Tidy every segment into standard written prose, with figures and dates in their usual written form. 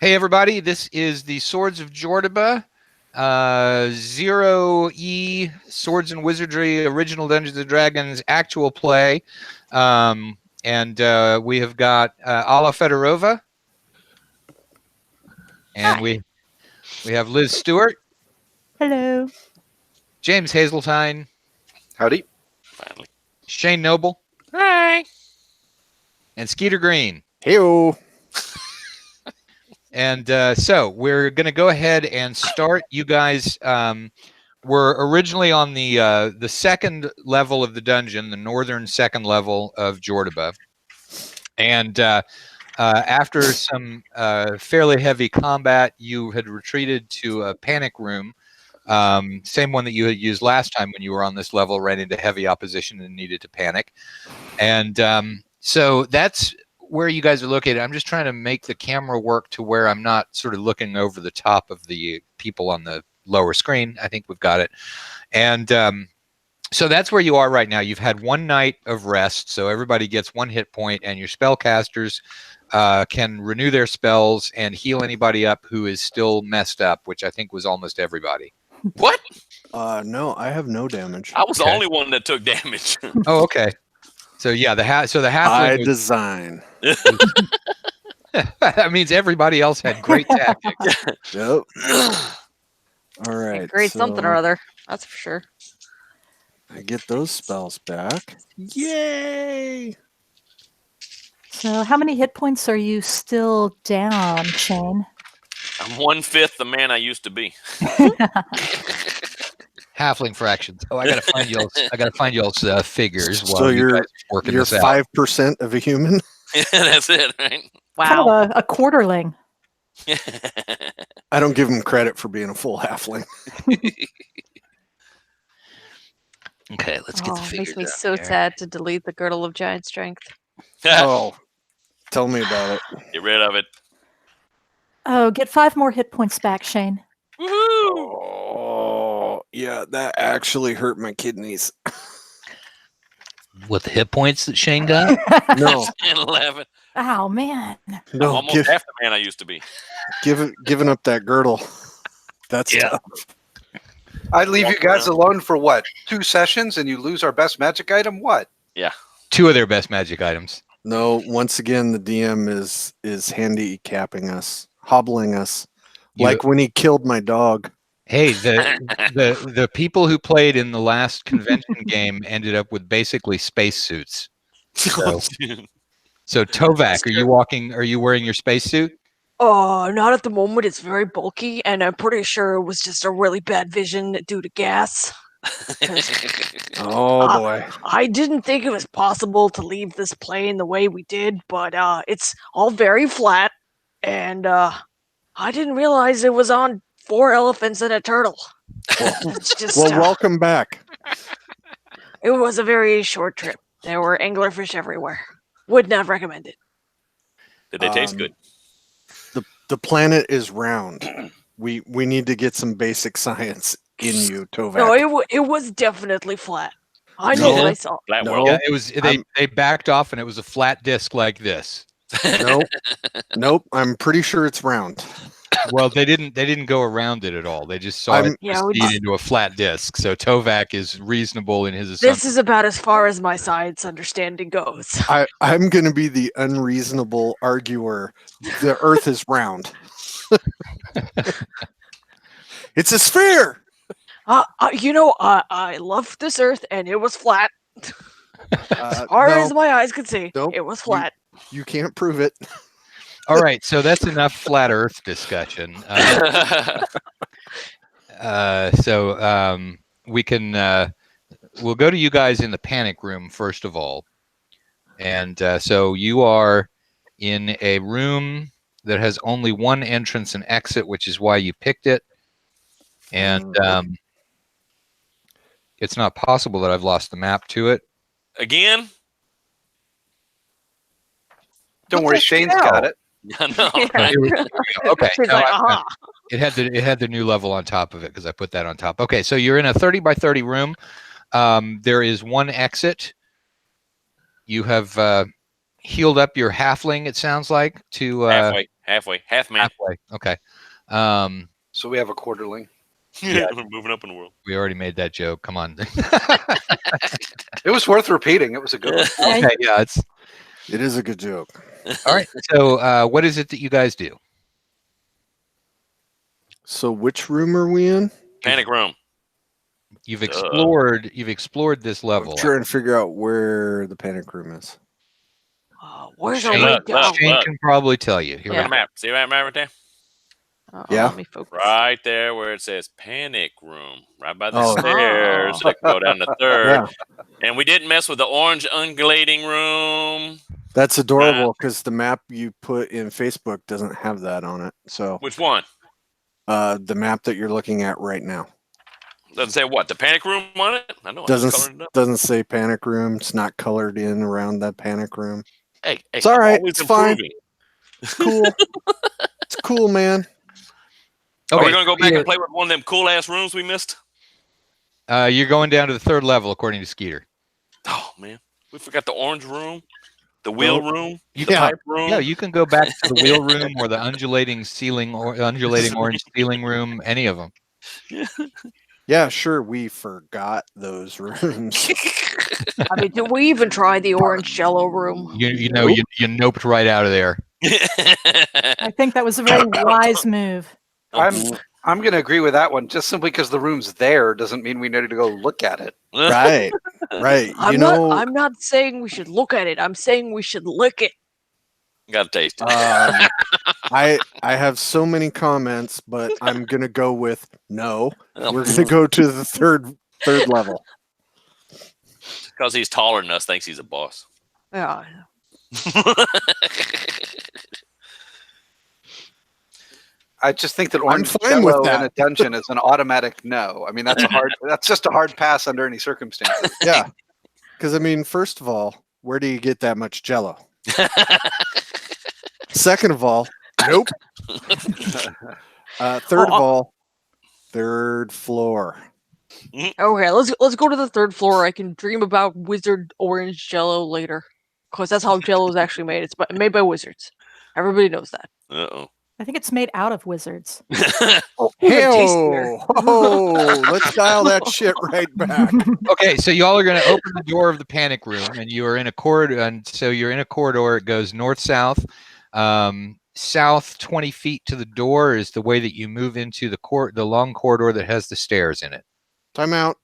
Hey everybody, this is the Swords of Jordoba, 0E Swords and Wizardry Original Dungeons and Dragons actual play. And we have got Alla Fedorova. And we have Liz Stewart. Hello. James Hazeltine. Howdy. Finally. Shane Noble. Hi. And Skeeter Green. Hey-o. And so we're going to go ahead and start. You guys were originally on the second level of the dungeon, the northern second level of Jordoba. And after some fairly heavy combat, you had retreated to a panic room, same one that you had used last time when you were on this level, ran into heavy opposition and needed to panic. And so that's where you guys are located. I'm just trying to make the camera work to where I'm not sort of looking over the top of the people on the lower screen. I think we've got it. And so that's where you are right now. You've had one night of rest, so everybody gets 1 hit point, and your spellcasters can renew their spells and heal anybody up who is still messed up, which I think was almost everybody. What? No, I have no damage. I was the only one that took damage. Oh, okay. So yeah, the halfling By design. that means everybody else had great tactics. Yep. All right. Great something or other. That's for sure. I get those spells back. Yay! So how many hit points are you still down, Shane? I'm 1/5 the man I used to be. Halfling fractions. Oh, I gotta find y'all's. I gotta find y'all's figures. So you're 5% of a human. That's it, right? Wow. Kind of a quarterling. I don't give him credit for being a full halfling. Okay, let's get the figures. Makes me so sad to delete the girdle of giant strength. Oh, tell me about it. Get rid of it. Oh, get 5 more hit points back, Shane. Woohoo! Oh, yeah, that actually hurt my kidneys. What, the hit points that Shane got? No. 11. Oh, man. No, I'm almost half the man I used to be. Giving up that girdle. That's tough. I'd leave you guys alone for what? 2 sessions and you lose our best magic item? What? Yeah. 2 of their best magic items. No, once again, the DM is handicapping us, hobbling us, like when he killed my dog. Hey, the people who played in the last convention game ended up with basically spacesuits. So Tovak, are you wearing your spacesuit? Not at the moment. It's very bulky, and I'm pretty sure it was just a really bad vision due to gas. Oh boy. I didn't think it was possible to leave this plane the way we did, but it's all very flat, and I didn't realize it was on 4 elephants and a turtle. It's just, welcome back. It was a very short trip. There were anglerfish everywhere. Would not recommend it. Did they taste good? The planet is round. We need to get some basic science in you, Tovak. No, it was definitely flat. I know myself. Flat No. world. Yeah, it was. They backed off, and it was a flat disc like this. Nope. I'm pretty sure it's round. Well, they didn't go around it at all. They just saw it proceed into a flat disc. So Tovak is reasonable in his assumption. This is about as far as my science understanding goes. I'm going to be the unreasonable arguer. The Earth is round. It's a sphere. I love this Earth, and it was flat. As far as my eyes could see, it was flat. You can't prove it. All right, so that's enough flat Earth discussion. We can we'll go to you guys in the panic room first of all, and so you are in a room that has only one entrance and exit, which is why you picked it. And it's not possible that I've lost the map to it Again? Don't worry, Shane's got it. No. Okay. She's like, It had the new level on top of it because I put that on top. Okay, so you're in a 30 by 30 room. There is one exit. You have healed up your halfling. It sounds like to halfway, half man. halfway. Okay. So we have a quarterling. Yeah. We're moving up in the world. We already made that joke. Come on. It was worth repeating. It was a good one. Okay, yeah, it's It is a good joke. all right. So, what is it that you guys do? So which room are we in? Panic room. You've explored this I'm level. trying to figure out where the panic room is. Where's our Shane, way look, down? Shane look. can probably tell you. Here Yeah. we go. Map. See that map right there? Yeah. Let me focus. Right there where it says panic room. Right by the Oh. stairs. Oh. That can go down to third. Yeah, And we didn't mess with the orange ungulating room. that's adorable because the map you put in Facebook doesn't have that on it. So Which one? the map that you're looking at right now Doesn't say what? The panic room on it? I know. I just colored it up. doesn't say panic room. It's not colored in around that panic room. Hey, It's all right. always It's fine. improving. It's cool. It's cool, man. Are we Okay, going to go so back you're- and play with one of them cool ass rooms we missed? You're going down to the third level, according to Skeeter. Oh, man. We forgot the orange room, the wheel room, the Yeah. pipe room. Yeah, you can go back to the wheel room or the undulating ceiling or undulating orange ceiling room. Any of them. Yeah, sure. We forgot those rooms. I mean, did we even try the orange jello room? You noped right out of there. I think that was a very wise move. I'm going to agree with that one. Just simply because the room's there doesn't mean we need to go look at it. Right. Right. I'm not saying we should look at it. I'm saying we should lick it. Got to taste it. I have so many comments, but I'm gonna go with no. We're gonna go to the third level. Because he's taller than us, thinks he's a boss. Yeah. I just think that I'm orange fine with jello in that. a dungeon is an automatic no. I mean, that's just a hard pass under any circumstances. Yeah. Because I mean, first of all, where do you get that much jello? Second of all, nope. Third of all, third floor. Okay, let's go to the third floor. I can dream about wizard orange jello later, because that's how jello is actually made. It's made by wizards. Everybody knows that. Uh-oh. I think it's made out of wizards. Oh, even tastier. Oh, let's dial that shit right back. Okay, so y'all are going to open the door of the panic room, and you are in a corridor. And so you're in a corridor. It goes north-south. South 20 feet to the door is the way that you move into the long corridor that has the stairs in it. Time out.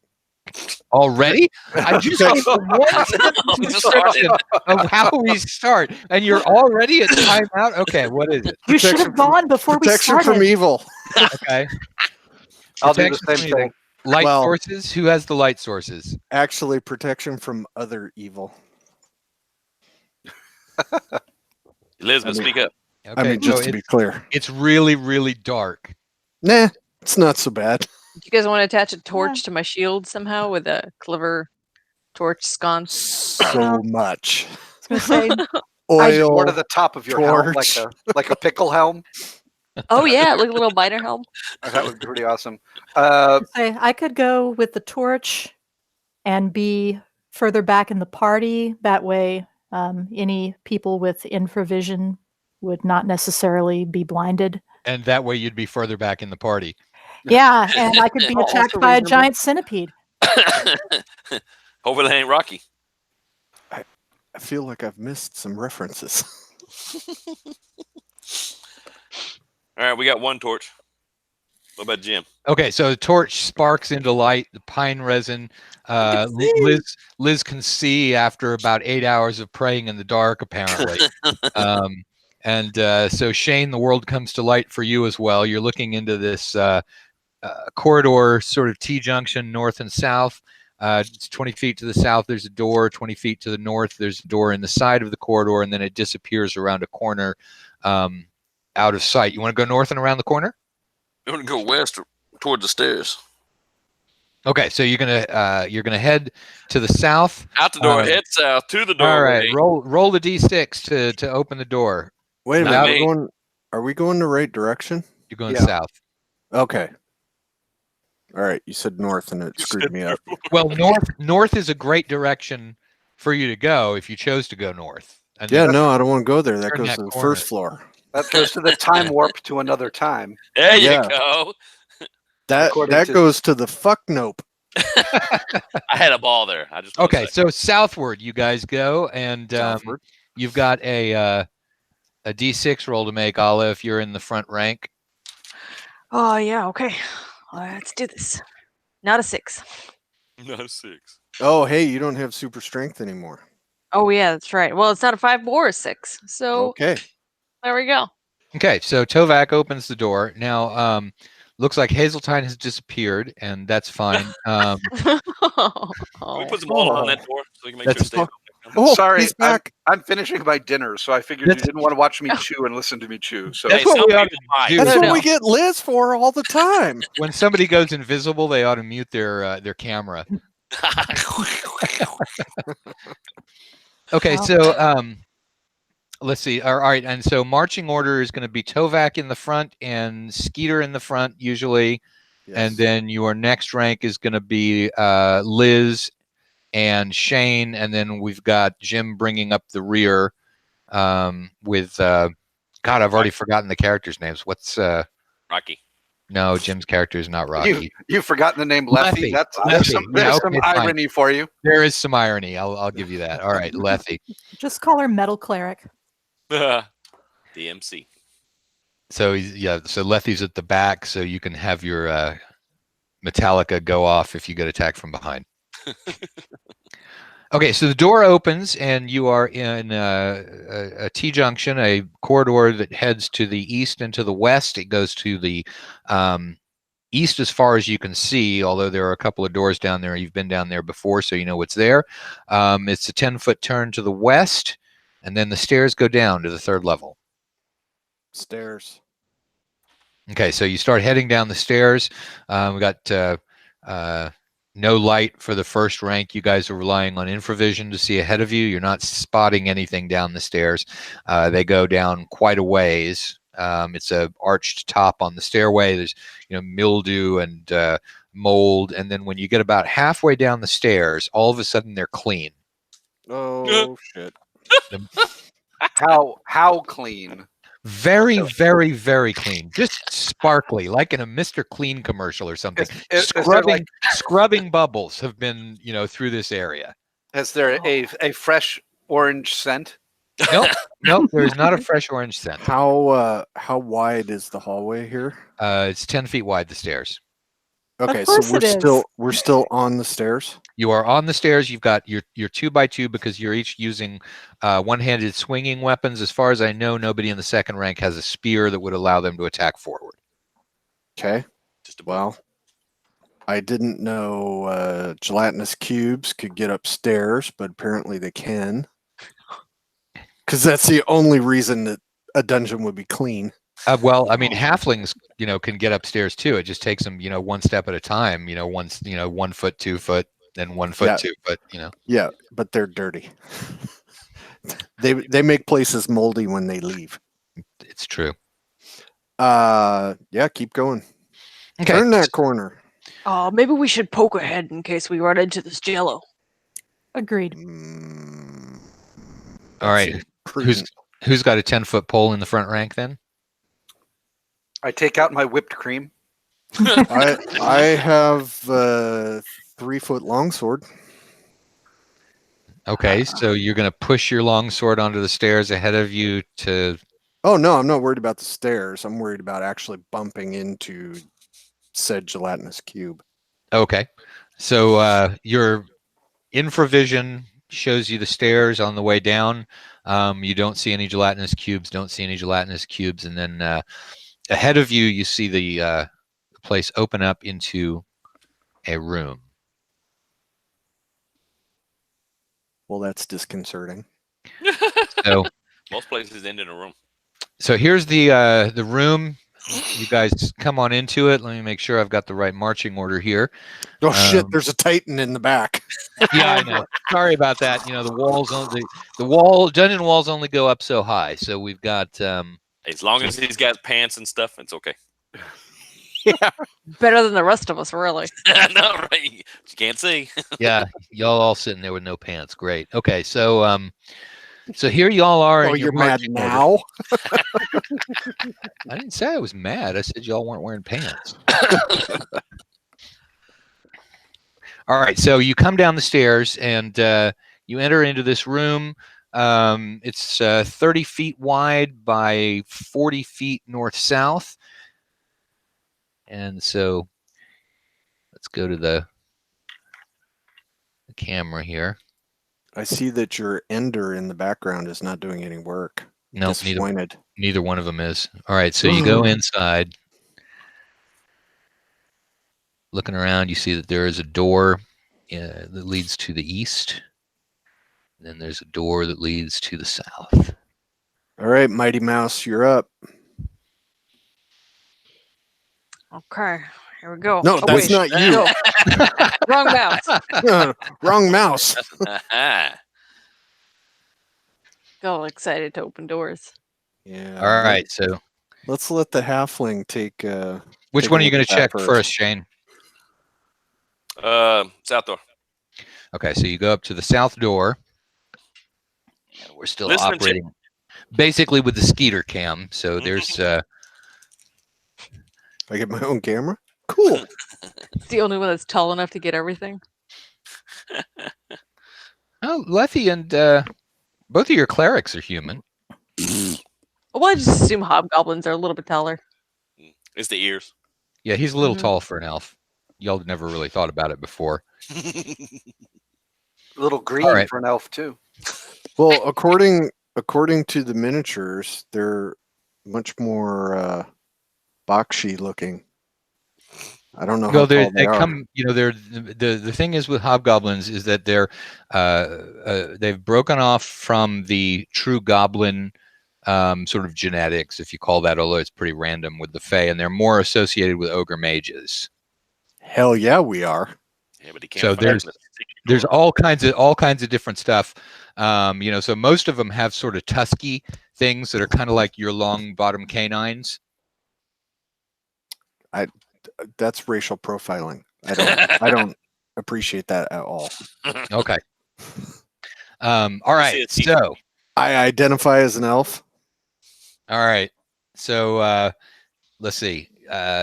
Already? I just gave one description of how we start, and you're already at timeout? Okay, what is it? You should Protection have gone before we Protection started. from evil. Okay. I'll do the Protection from same evil. thing. Light Well- sources? Who has the light sources? Actually, protection from other evil. Elizabeth, I mean- speak up. Okay, I mean, so just to be clear. it's really, really dark. Nah, it's not so bad. Do you guys want to attach a torch to my shield somehow with a clever torch sconce? So much. I was gonna say, Oil. Or to the top of your helm, torch. like a pickle helm. Oh yeah, like a little miner helm. That would be pretty awesome. I could go with the torch and be further back in the party. That way, any people with infravision would not necessarily be blinded. And that way you'd be further back in the party. Yeah, and I could be Also attacked by a reasonable. giant centipede. Hopefully it ain't Rocky. I feel like I've missed some references. All right, we got one torch. What about Jim? Okay, so the torch sparks into light, the pine resin. Liz can see after about 8 hours of praying in the dark, apparently. So Shane, the world comes to light for you as well. You're looking into this corridor, sort of T-junction, north and south. It's 20 feet to the south. There's a door. 20 feet to the north, there's a door in the side of the corridor, and then it disappears around a corner out of sight. You want to go north and around the corner? You want to go west toward the stairs. Okay, so you're gonna head to the south. Out the door, Alright. head south to the door. All right, roll the d6 to open the door. Wait a Not minute. me. Are we going the right direction? You're going Yeah. south. Okay. All right. You said north and it screwed me up. Well, north is a great direction for you to go if you chose to go north. And Yeah, then no, I don't want to go there. That turn goes that to the corner. first floor. That goes to the time warp to another time. There you Yeah. go. According That to- goes to the fuck nope. I had a ball there. I just wanna Okay, say. so southward you guys go, and Southward. you've got a D6 roll to make, Ala, if you're in the front rank. Oh, yeah, okay. Let's do this. Not a 6. No 6. Oh, hey, you don't have super strength anymore. Oh, yeah, that's right. Well, it's not a 5 or a 6. So Okay. there we go. Okay, so Tovak opens the door. Now, looks like Hazeltine has disappeared, and that's fine. Can we put some water on that door so we can make sure That's it stays open? Oh, Sorry, he's back. I'm finishing my dinner, so I figured you That's- didn't want to watch me chew and listen to me chew. So That's Hey, what some we ought people to might. do. That's No, what no. we get Liz for all the time. When somebody goes invisible, they ought to mute their camera. Okay, Wow. so let's see. All right, and so marching order is going to be Tovak in the front and Skeeter in the front usually, and Yes. then your next rank is going to be Liz and Shane, and then we've got Jim bringing up the rear with God. I've already forgotten the characters' names. What's Rocky. no, Jim's character is not Rocky. you've forgotten the name Lethy. Lethy. Lethy. There's some, Yeah, there's okay, some fine. irony for you. There is some irony. I'll give you that. All right, Lethy. Just call her Metal Cleric. DMC. So so Lethy's at the back, so you can have your Metallica go off if you get attacked from behind. Okay, so the door opens and you are in a T-junction, a corridor that heads to the east and to the west. It goes to the east as far as you can see, although there are a couple of doors down there. You've been down there before, so you know what's there. It's a 10-foot turn to the west, and then the stairs go down to the third level. Stairs. Okay, so you start heading down the stairs. We got no light for the first rank. You guys are relying on infravision to see ahead of you. You're not spotting anything down the stairs. They go down quite a ways. It's a arched top on the stairway. There's mildew and mold, and then when you get about halfway down the stairs, all of a sudden they're clean. Oh shit. How clean? Very, very, very clean. Just sparkly, like in a Mr. Clean commercial or something. Is there Scrubbing bubbles have been, through this area. Is there a fresh orange scent? Nope, there is not a fresh orange scent. How wide is the hallway here? It's 10 feet wide, the stairs. Okay, course so it is. we're still on the stairs. You are on the stairs. You've got your 2x2 because you're each using one-handed swinging weapons. As far as I know, nobody in the second rank has a spear that would allow them to attack forward. Okay. Just Well, I didn't know gelatinous cubes could get upstairs, but apparently they can. Because that's the only reason that a dungeon would be clean. Well, I mean, halflings, can get upstairs too. It just takes them, one step at a time. 1 foot, 2 foot, then 1 foot, Yeah. 2 foot. Yeah, but they're dirty. They make places moldy when they leave. It's true. Yeah, keep going. Okay. Turn that corner. Maybe we should poke ahead in case we run into this jello. Agreed. All right. Who's got a 10-foot pole in the front rank then? I take out my whipped cream. I have 3-foot longsword. Okay, so you're going to push your longsword onto the stairs ahead of you to... Oh no, I'm not worried about the stairs. I'm worried about actually bumping into said gelatinous cube. Okay. So your infravision shows you the stairs on the way down. You don't see any gelatinous cubes, and then ahead of you, you see the place open up into a room. Well, that's disconcerting. So, most places end in a room. so here's the room. You guys come on into it. Let me make sure I've got the right marching order here. Oh shit! There's a titan in the back. Yeah, I know. Sorry about that. The walls on dungeon walls only go up so high. So we've got As long as he's got pants and stuff, it's okay. Yeah. Better than the rest of us, really. No, right? You can't see. yeah, y'all all sitting there with no pants. Great. Okay, so So here y'all are. Oh, in your you're mad marching order. now? I didn't say I was mad. I said y'all weren't wearing pants. All right, so you come down the stairs and you enter into this room. It's 30 feet wide by 40 feet north-south. And so let's go to the camera here. I see that your ender in the background is not doing any work. No, Disappointed. neither one of them is. All right, so you go inside. Looking around, you see that there is a door that leads to the east. Then there's a door that leads to the south. All right, Mighty Mouse, you're up. Okay, here we go. No, Oh, that's wait, not you. no. Wrong mouse. Wrong mouse. Got all excited to open doors. Yeah. All right, so Let's let the halfling take. which take one a are you look going at to that check first. first, Shane? South door. Okay, so you go up to the south door. And we're still Listening to- operating basically with the Skeeter cam. So there's I get my own camera. Cool. It's the only one that's tall enough to get everything. oh, Lethy and both of your clerics are human. Well, I just assume hobgoblins are a little bit taller. It's the ears. Yeah, he's a little Mhm. tall for an elf. Y'all never really thought about it before. A little green right. for an elf too. Well, according to the miniatures, they're much more boxy looking. I don't know how Well, tall they are. come. You know, they're the thing is with hobgoblins is that they've broken off from the true goblin sort of genetics, if you call that, although it's pretty random with the Fae, and they're more associated with ogre mages. Hell yeah, we are. Yeah, but he can't So find there's the secret There's door. all kinds of different stuff. You know, so most of them have sort of tusky things that are kind of like your long bottom canines. That's racial profiling. I don't appreciate that at all. Okay. All right. it's easy. So, I identify as an elf. all right. So, let's see.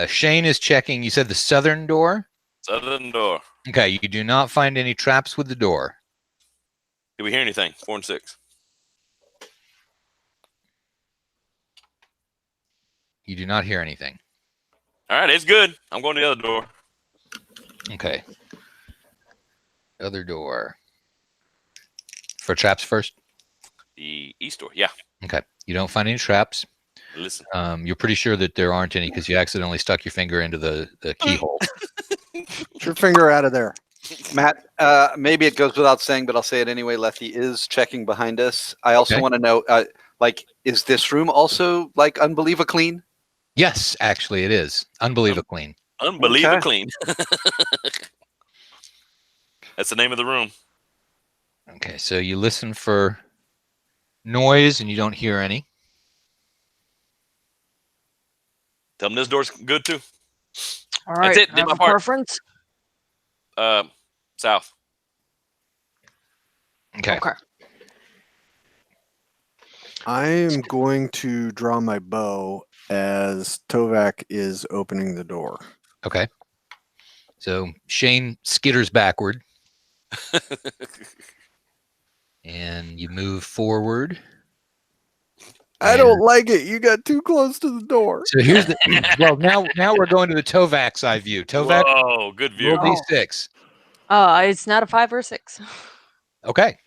Shane is checking. You said the southern door. Southern door. Okay. You do not find any traps with the door. Did we hear anything? 4 and 6. You do not hear anything. All right, it's good. I'm going to the other door. Okay. Other door. For traps first. The east door. Yeah. Okay. You don't find any traps. Listen. You're pretty sure that there aren't any because you accidentally stuck your finger into the keyhole. Get your finger out of there. Matt, maybe it goes without saying, but I'll say it anyway. Letty is checking behind us. I also Okay. want to know, like, is this room also like unbelievable clean? Yes, actually, it is. Unbelievable clean. Unbelievable Okay. clean. That's the name of the room. Okay, so you listen for noise and you don't hear any. Tell them this door's good too. All right. it. I Did have my a part. preference. South. Okay. Okay. I am going to draw my bow as Tovak is opening the door. Okay. So Shane skitters backward and you move forward. I don't like it. You got too close to the door. So here's the well now we're going to the Tovak's eye view. Tovak, Whoa, good view. roll d6. It's not a 5 or a 6. Okay.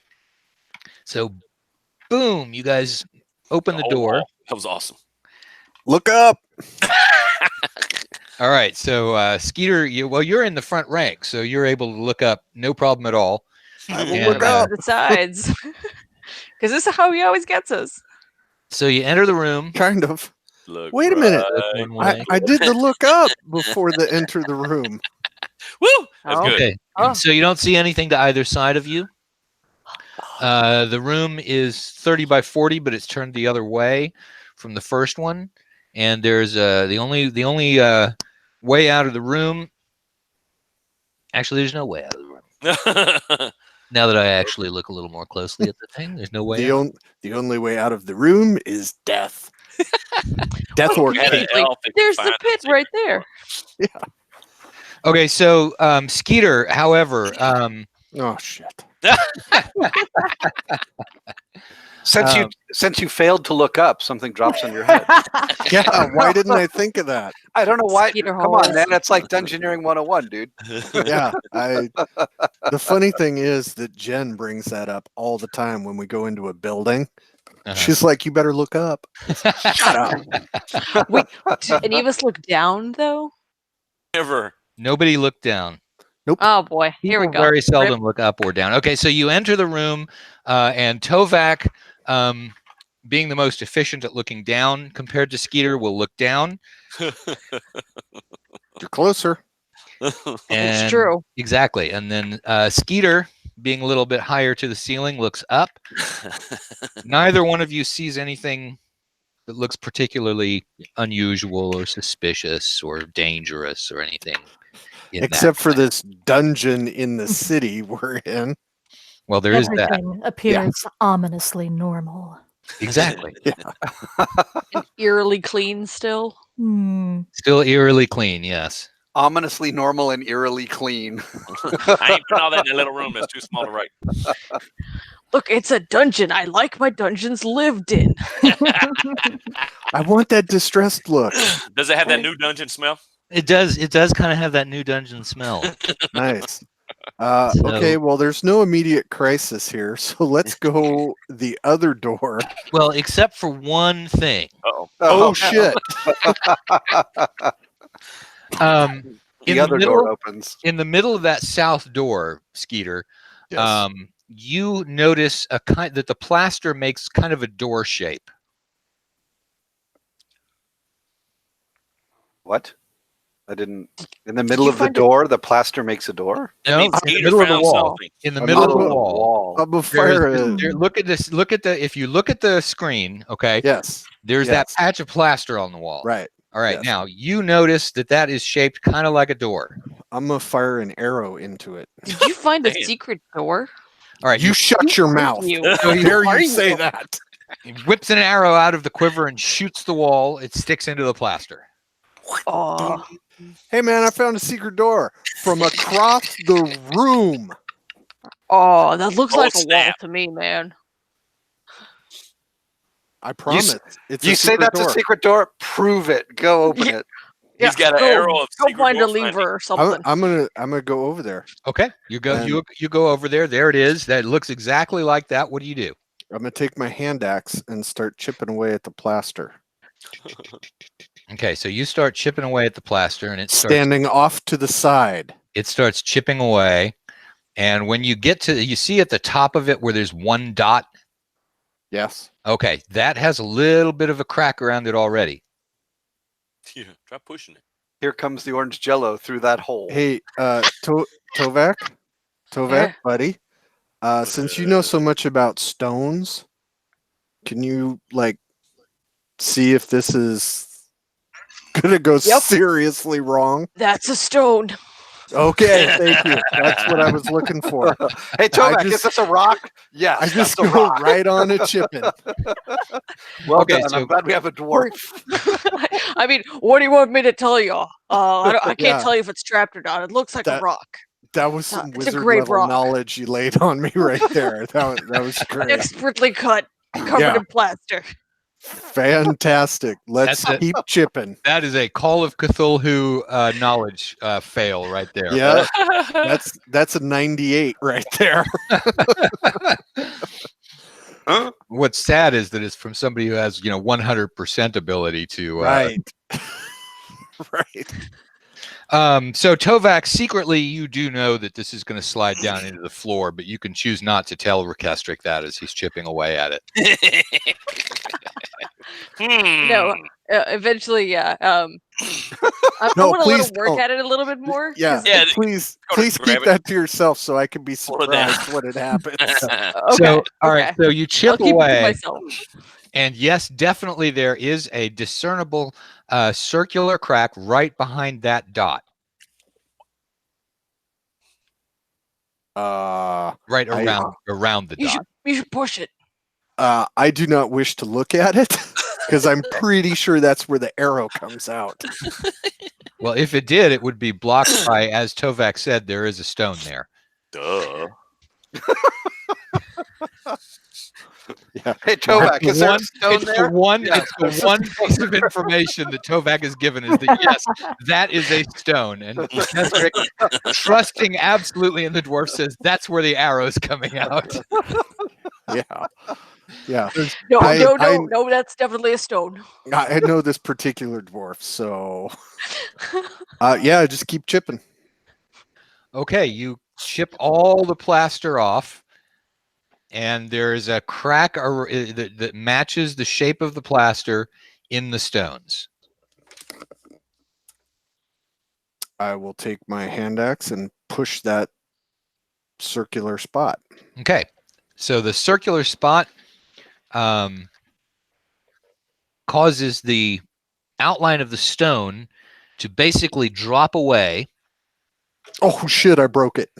So boom, you guys open the Oh, door. wow. That was awesome. Look up. All right. So Skeeter, you're in the front rank, so you're able to look up no problem at all. I will And, look up. The sides. Because this is how he always gets us. So you enter the room. Kind of. Look Wait a minute. right. One way. I did the look up before the enter the room. Woo! That's Oh. good. Okay. Oh. So you don't see anything to either side of you. The room is 30 by 40, but it's turned the other way from the first one. And there's the only way out of the room. Actually, there's no way out of the room. Now that I actually look a little more closely at the thing, there's no way out. The only way out of the room is death. Death or Had an cake. elf that could There's the find pit secret right there. door. Okay, so Skeeter, however, Oh shit. Since you failed to look up, something drops on your head. Yeah, why didn't I think of that? I don't know why. Skeeter Come on, holes. man. That's like Dungeoneering 101, dude. Yeah, the funny thing is that Jen brings that up all the time when we go into a building. She's like, "You better look up." Shut up. Wait, did any of us look down though? Never. Nobody looked down. Oh boy, here we People go. very seldom look up or down. Okay, so you enter the room, and Tovak, being the most efficient at looking down compared to Skeeter, will look down. You're closer. And It's true. Exactly. And then Skeeter, being a little bit higher to the ceiling, looks up. Neither one of you sees anything that looks particularly unusual or suspicious or dangerous or anything. Except for this dungeon in the city we're in. Well, there is that. Everything appears ominously normal. Exactly. And eerily clean still. Still eerily clean, yes. Ominously normal and eerily clean. I ain't putting all that in a little room. That's too small to write. Look, it's a dungeon. I like my dungeons lived in. I want that distressed look. Does it have that new dungeon smell? It does. It does kind of have that new dungeon smell. Nice. Okay, well, there's no immediate crisis here, so let's go the other door. Well, except for one thing. Uh-oh. Oh, shit. The other door opens. In the middle of that south door, Skeeter, Yes. you notice that the plaster makes kind of a door shape. What? I didn't. In the middle of the door, the plaster makes a door? No, means in the Skeeter middle of the found wall. something. In the I'm middle of on the the wall. I'm a fire. Look at this. Look at the. If you look at the screen, okay. Yes. There's that Yes. patch of plaster on the wall. Right. All right. Yes. Now you notice that is shaped kind of like a door. I'm gonna fire an arrow into it. Did you find a Damn. secret door? All right. You shut your mouth. You. How dare Are you say you? that? He whips an arrow out of the quiver and shoots the wall. It sticks into the plaster. Oh, Hey man, I found a secret door from across the room. oh, that looks Oh, like a wall snap. to me, man. I promise. It's You a say secret that's door. a secret door? Prove it. Go open it. Yeah, He's got an go- arrow of Go secret find a door lever finding. or something. I'm gonna go over there. Okay. You go. And- You go over there. There it is. That looks exactly like that. What do you do? I'm gonna take my hand axe and start chipping away at the plaster. Okay. So you start chipping away at the plaster, and it starts Standing off to the side. chipping away. And when you get to, you see at the top of it where there's one dot. Yes. Okay, that has a little bit of a crack around it already. Yeah, try pushing it. Here comes the orange jello through that hole. Hey, Tovak, Yeah. buddy. Since you know so much about stones, can you see if this is gonna go Yep. seriously wrong? That's a stone. Okay, thank you. That's what I was looking for. Hey, Tovak, just- is this a rock? Yes. I just that's a go rock. right on it chipping. Well Okay, done. so- I'm glad we have a dwarf. I mean, what do you want me to tell you? I can't Yeah. tell you if it's trapped or not. It looks like a That- rock. That was some It's a wizard great level rock. knowledge you laid on me right there. That was great. Expertly cut, covered Yeah. in plaster. Fantastic. Let's That's it. keep chipping. That is a Call of Cthulhu knowledge fail right there. Yeah, that's a 98 right there. What's sad is that it's from somebody who has 100% ability to. Right. Right. So Tovak, secretly you do know that this is going to slide down into the floor, but you can choose not to tell Rekestric that as he's chipping away at it. No, eventually, yeah. I No, want to let please him work don't. at it a little bit more. Yeah. 'cause- Yeah, Please go to grab keep it. that to yourself so I can be Pull it down. surprised when it happens. Okay. So, all right. okay. So you I'll chip keep it to away, myself. and yes, definitely there is a discernible circular crack right behind that dot. Right around the dot. You should push it. I do not wish to look at it because I'm pretty sure that's where the arrow comes out. Well, if it did, it would be blocked by, as Tovak said, there is a stone there. Duh. Yeah. Hey, Tovak, is there a stone It's there? the one. Yeah. It's the one piece of information that Tovak has given is that yes, that is a stone, and Kesrick, trusting absolutely in the dwarf, says that's where the arrow's coming out. Yeah. Yeah. No, I- no, that's definitely a stone. I know this particular dwarf, so yeah, just keep chipping. Okay, you chip all the plaster off, and there is a crack that matches the shape of the plaster in the stones. I will take my hand axe and push that circular spot. Okay, so the circular spot causes the outline of the stone to basically drop away. Oh shit, I broke it.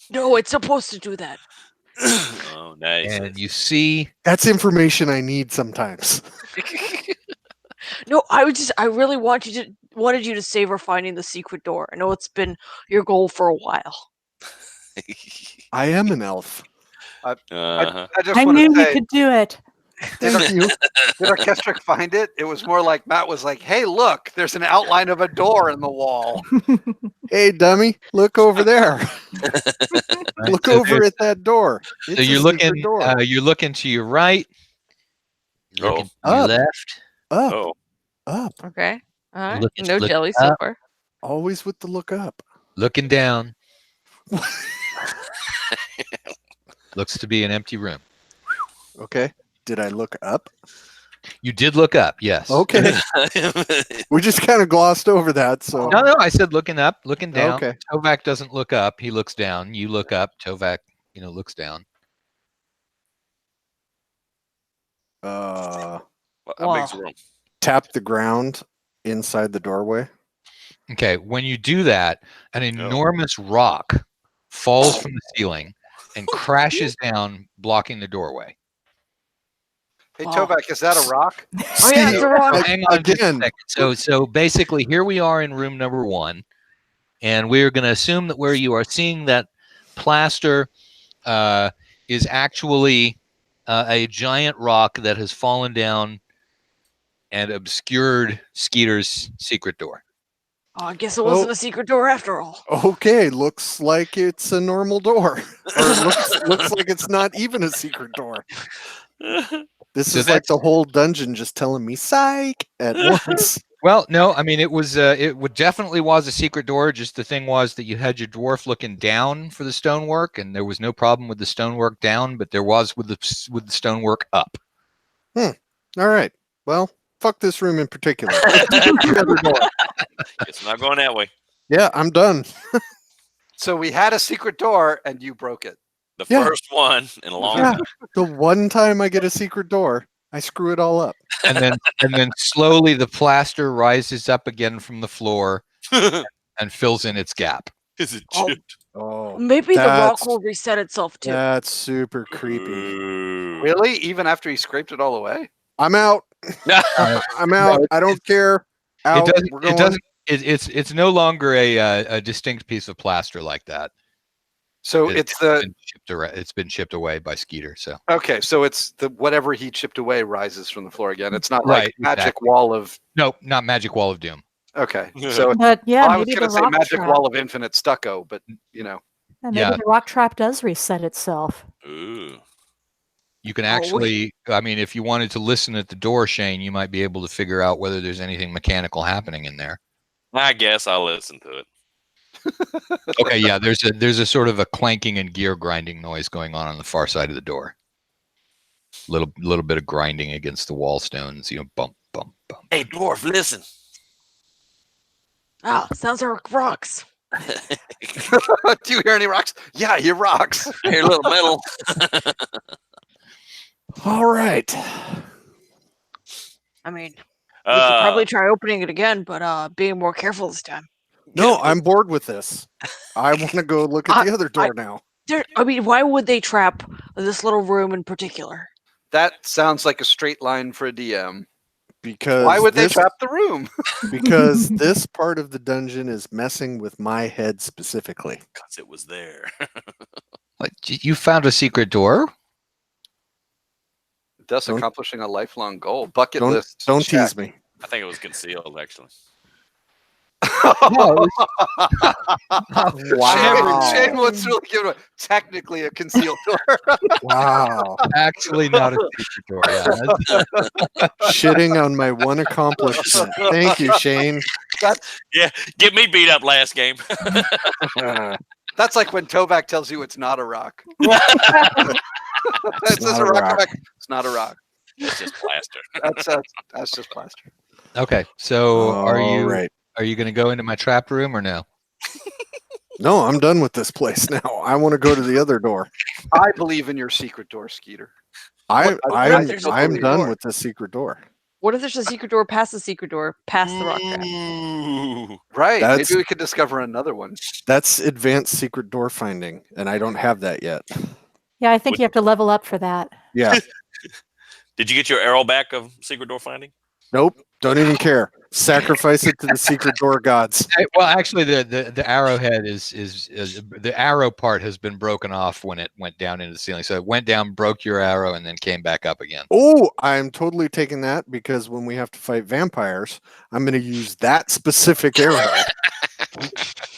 No, it's supposed to do that. Oh, nice. And you see, That's information I need sometimes. No, I really wanted you to savor finding the secret door. I know it's been your goal for a while. I am an elf. Uh-huh. I just I want knew to you say, could do it. Thank you. did our Kestrick find it? It was more like Matt was like, "Hey, look, there's an outline of a door in the wall." Hey, dummy, look over there. Look so over at that door. so It's a you're secret looking, door. you're looking to your right, you're looking to your Up. left. Up, Oh. up. Okay. All right. Look- No look jelly so up. far. Always with the look up. Looking down. Looks to be an empty room. Okay. Did I look up? You did look up, yes. Okay. We just kind of glossed over that. So No, I said looking up, looking down. Okay. Tovak doesn't look up; he looks down. You look up. Tovak, looks down. uh, How big's the room? tap the ground inside the doorway. Okay, when you do that, an enormous rock falls from the ceiling and crashes down, blocking the doorway. Hey, Oh. Tovak, is that a rock? Oh yeah, it's a rock. Ag- Hang on just a again. second. So basically, here we are in room number 1, and we're going to assume that where you are seeing that plaster is actually a giant rock that has fallen down and obscured Skeeter's secret door. Oh, I guess it wasn't Oh. a secret door after all. Okay, looks like it's a normal door. Or it looks like it's not even a secret door. This So is like the whole dungeon just telling me psych at once. Well, no, I mean it definitely was a secret door. Just the thing was that you had your dwarf looking down for the stonework, and there was no problem with the stonework down, but there was with the stonework up. All right. Well, fuck this room in particular. The other door. It's not going that way. Yeah, I'm done. So we had a secret door, and you broke it. The Yeah. first one in a long Yeah. time. The one time I get a secret door, I screw it all up. And then slowly the plaster rises up again from the floor and fills in its gap. Is it Oh. chipped? Oh, Maybe the rock That's- will reset itself too. that's super creepy. Ooh. Really? Even after he scraped it all away? I'm out. I'm out. I don't care. Out. It We're doesn't. going. It's no longer a distinct piece of plaster like that. So It's been chipped away by Skeeter. So okay. So it's the whatever he chipped away rises from the floor again. It's not Right, like magic exactly. wall of. no, not Magic Wall of Doom. Okay. So But yeah, I was maybe going the to say rock magic trap. wall of infinite stucco, but Yeah, Yeah. maybe the rock trap does reset itself. Ooh. You can Oh, actually, I mean, if you wanted to listen at the door, Shane, you might be able to figure out whether there's anything mechanical happening in there. I guess I'll listen to it. Okay, yeah, there's a sort of a clanking and gear grinding noise going on the far side of the door. Little bit of grinding against the wall stones, bump, bump, bump. Hey, dwarf, listen. Ah, sounds like rocks. do you hear any rocks? Yeah, you rocks. I hear a little metal. All right. I mean, we could probably try opening it again, but being more careful this time. No, I'm bored with this. I want to go look at the other door now. I mean, why would they trap this little room in particular? That sounds like a straight line for a DM. Because Why would they trap the room? Because this part of the dungeon is messing with my head specifically. Because it was there. What, you found a secret door? Thus accomplishing a lifelong goal. Bucket Don't list. don't check. tease me. I think it was concealed, actually. No, Wow. Shane wants to really give it technically a concealed door. Wow. actually not a secret door. Yeah, Shitting on my one accomplishment. Thank you, Shane. Get me beat up last game. That's like when Tovak tells you it's not a rock. It's not just a a rock. rock. It's not a rock. It's just plaster. That's just plaster. okay, so are All right. you going to go into my trap room or no? No, I'm done with this place now. I want to go to the other door. I believe in your secret door, Skeeter. I'm there's a I'm secret done door? with the secret door. What if there's a secret door past the secret door, past the rock trap? Ooh. Right. That's- Maybe we could discover another one. That's advanced secret door finding, and I don't have that yet. Yeah, I think you have to level up for that. Yeah. Did you get your arrow back of secret door finding? Nope. Don't even care. Sacrifice it to the secret door gods. Well, actually, the arrowhead is the arrow part has been broken off when it went down into the ceiling. So it went down, broke your arrow, and then came back up again. Oh, I'm totally taking that because when we have to fight vampires, I'm going to use that specific arrow.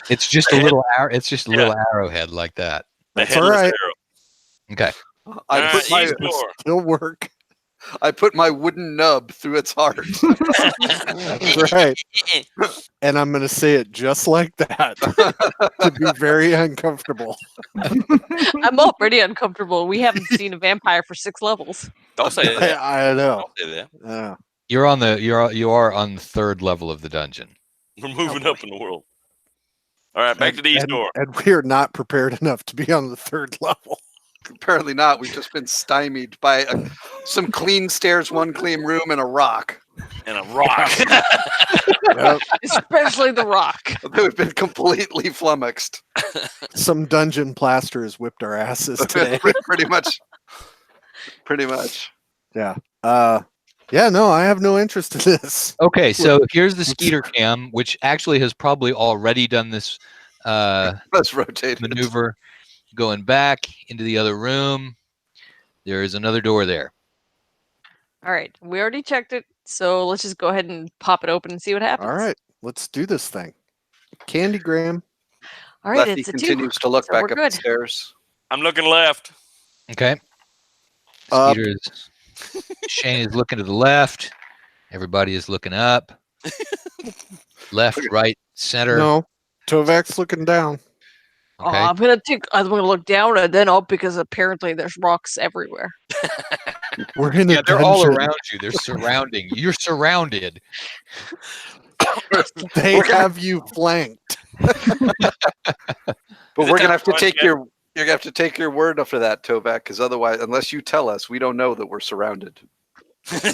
It's just a little arrow. It's just a little arrowhead like that. The That's all headless right. arrow. Okay. I put my east door. It'll work. I put my wooden nub through its heart. That's right. And I'm going to say it just like that to be very uncomfortable. I'm already uncomfortable. We haven't seen a vampire for 6 levels. Don't say that. I know. Don't say that. You are on the 3rd level of the dungeon. We're moving up in the world. All right, back to the east door. And we are not prepared enough to be on the 3rd level. Apparently not. We've just been stymied by some clean stairs, one clean room, and a rock. And a rock. Yep. Especially the rock. We've been completely flummoxed. Some dungeon plaster has whipped our asses today. Pretty much. Pretty much. Yeah. Yeah, no, I have no interest in this. Okay, so here's the Skeeter cam, which actually has probably already done this Let's rotate it. maneuver. Going back into the other room. There is another door there. All right, we already checked it, so let's just go ahead and pop it open and see what happens. All right, let's do this thing. Candygram. All right, Lefty it's a 2. continues to look so back we're up good. the stairs. I'm looking left. Okay. Up. Skeeter is Shane is looking to the left. Everybody is looking up. Left, right, center. No, Tovak's looking down. Okay. I'm gonna look down and then up because apparently there's rocks everywhere. We're in a Yeah, they're all dungeon. around you. They're surrounding you. You're surrounded. They have you flanked. But Is it we're time gonna have to to take punch your you're gonna have to take your word for that, Tovak, because otherwise, unless you tell us, we don't know that we're surrounded.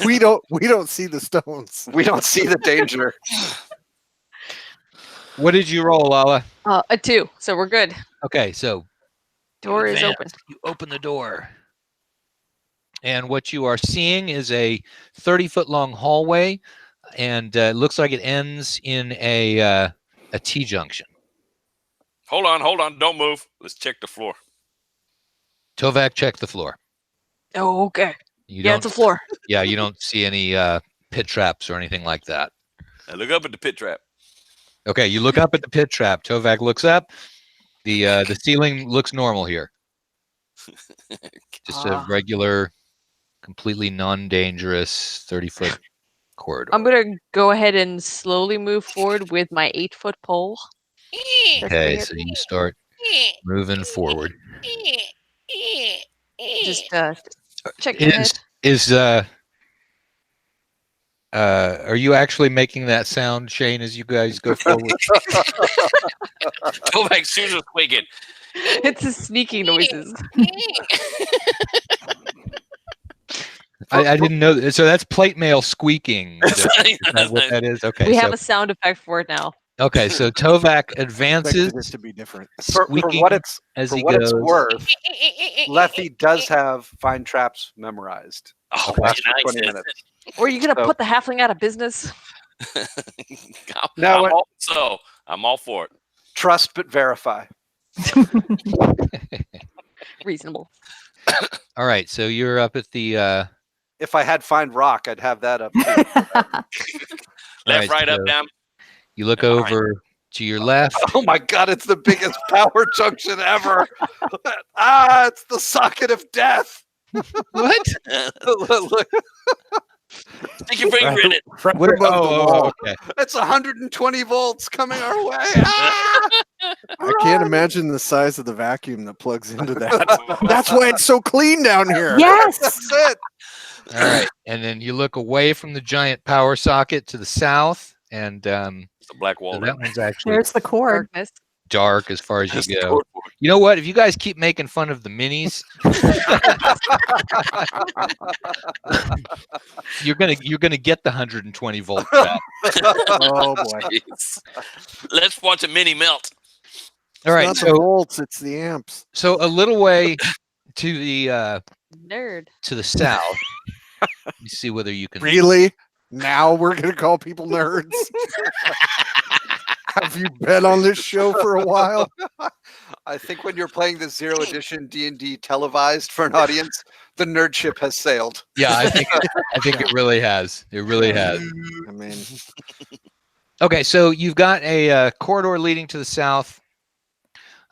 We don't see the stones. We don't see the danger. What did you roll, Lala? A 2, so we're good. Okay, so Door is advance. open. You open the door. And what you are seeing is a 30-foot long hallway, and it looks like it ends in a T-junction. Hold on. Don't move. Let's check the floor. Tovak, check the floor. Oh, okay. You Yeah, don't, it's a floor. yeah, you don't see any pit traps or anything like that. Now look up at the pit trap. Okay, you look up at the pit trap. Tovak looks up. The ceiling looks normal here. Just a regular, completely non-dangerous 30-foot corridor. I'm gonna go ahead and slowly move forward with my 8-foot pole. Okay, so you start moving forward. Just check your head. Are you actually making that sound, Shane, as you guys go forward? Tovak Susan's squeaking. It's the sneaking noises. I didn't know. So that's plate mail squeaking. Is that what that is? Okay. We so, have a sound effect for it now. Okay, so Tovak Expected advances, it to be different. For squeaking what it's as for he what it's goes. worth, Leffy does have find traps memorized. Oh, Last for nice. 20 minutes. Or are you gonna So- put the halfling out of business? No, I'm all for it. Trust but verify. Reasonable. All right, so you're up at the. If I had find rock, I'd have that up too. Left, right, right, up, so down. You look and behind. over to your left. Oh my god, it's the biggest power junction ever. It's the socket of death. What? Look, Stick your finger in it. Right What? above the wall. Okay. it's 120 volts coming our way. Ah! I can't imagine the size of the vacuum that plugs into that. That's why it's so clean down here. Yes. That's it. All right, and then you look away from the giant power socket to the south, and It's the black so wall. that one's actually There's the cord. Darkness. dark as far as That's you the go. code for it. You know what? If you guys keep making fun of the minis, you're gonna get the 120 volt trap. Oh boy. Jeez. Let's watch a mini melt. All right, Not the so volts, it's the amps. a little way to the Nerd. south. Let me see whether you can. Really? Now we're gonna call people nerds? Have you been on this show for a while? I think when you're playing the Zero Edition D&D televised for an audience, the nerd ship has sailed. Yeah, I think it really has. It really has. I mean, Okay, so you've got a corridor leading to the south.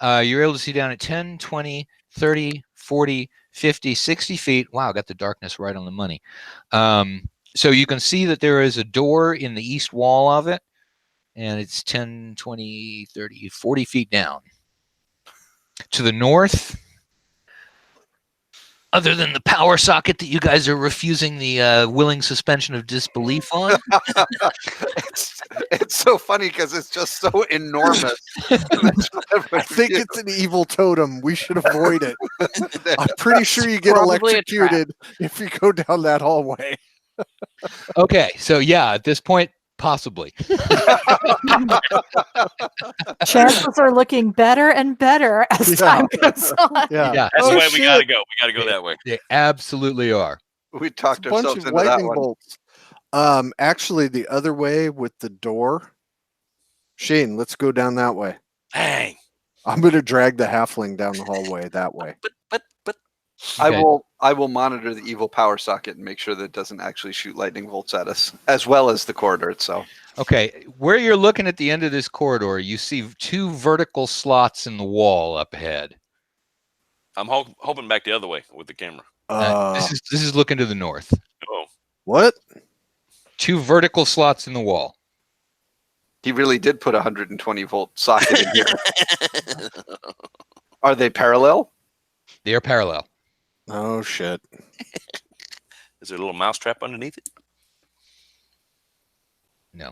You're able to see down at 10, 20, 30, 40, 50, 60 feet. Wow, got the darkness right on the money. So you can see that there is a door in the east wall of it, and it's 10, 20, 30, 40 feet down. To the north, other than the power socket that you guys are refusing the willing suspension of disbelief on, it's so funny because it's just so enormous. I think it's an evil totem. We should avoid it. I'm pretty sure you get Probably a trap. electrocuted if you go down that hallway. okay, so yeah, at this point, possibly. Chances are looking better and better as Yeah. time goes on. Yeah. Yeah, That's Oh, the way we gotta shit. go. We gotta go that way. they absolutely are. We It's talked a bunch ourselves of into that lightning one. bolts. Actually, the other way with the door. Shane, let's go down that way. Dang. I'm going to drag the halfling down the hallway that way. But Okay. I will monitor the evil power socket and make sure that it doesn't actually shoot lightning bolts at us, as well as the corridor itself. Okay, where you're looking at the end of this corridor, you see two vertical slots in the wall up ahead. I'm hoping back the other way with the camera. This is looking to the north. Oh. What? Two vertical slots in the wall. He really did put a 120 volt socket in here. Are they parallel? They are parallel. Oh, shit. Is there a little mouse trap underneath it? No.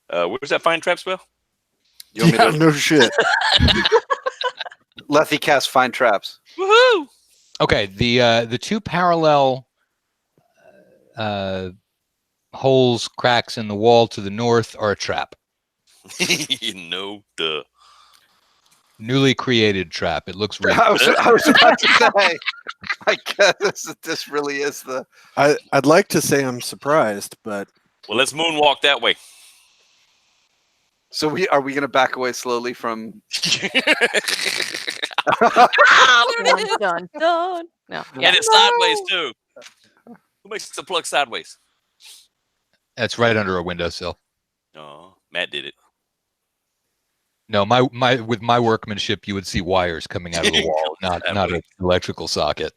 Where's that fine trap spell? You want me Yeah, to no shit. Lethy cast find traps? Woohoo! Okay, the two parallel holes, cracks in the wall to the north are a trap. No, duh. Newly created trap. It looks real. I was about to say, I guess this really is the. I'd like to say I'm surprised, but Well, let's moonwalk that way. So are we going to back away slowly from? Dun, dun, dun. No. Yeah. And it's sideways too. Who makes the plug sideways? That's right under a windowsill. Oh, Matt did it. No, my with my workmanship, you would see wires coming out of the wall, not an electrical socket.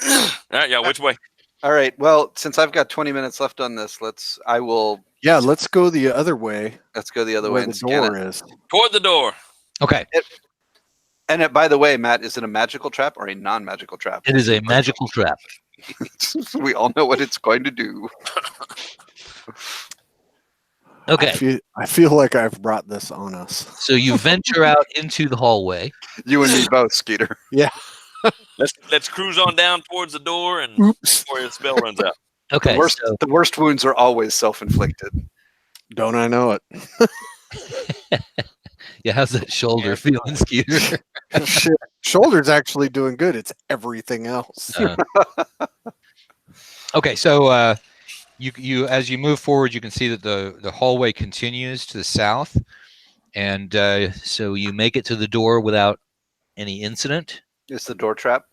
All right, yeah. Which way? All right. Well, since I've got 20 minutes left on this, let's go the other way. let's go the other way Where and the scan door it. is. Toward the door. Okay, And by the way, Matt, is it a magical trap or a non-magical trap? it is a magical trap. We all know what it's going to do. Okay, I feel like I've brought this on us. so you venture out into the hallway. You and me both, Skeeter. Let's cruise on down towards the door and Oops. before the spell runs out. Okay. The worst wounds are always self-inflicted. Don't I know it? Yeah, how's that shoulder feeling, Skeeter? Shit. Shoulder's actually doing good. It's everything else. Okay, so you as you move forward, you can see that the hallway continues to the south, and so you make it to the door without any incident. Is the door trapped?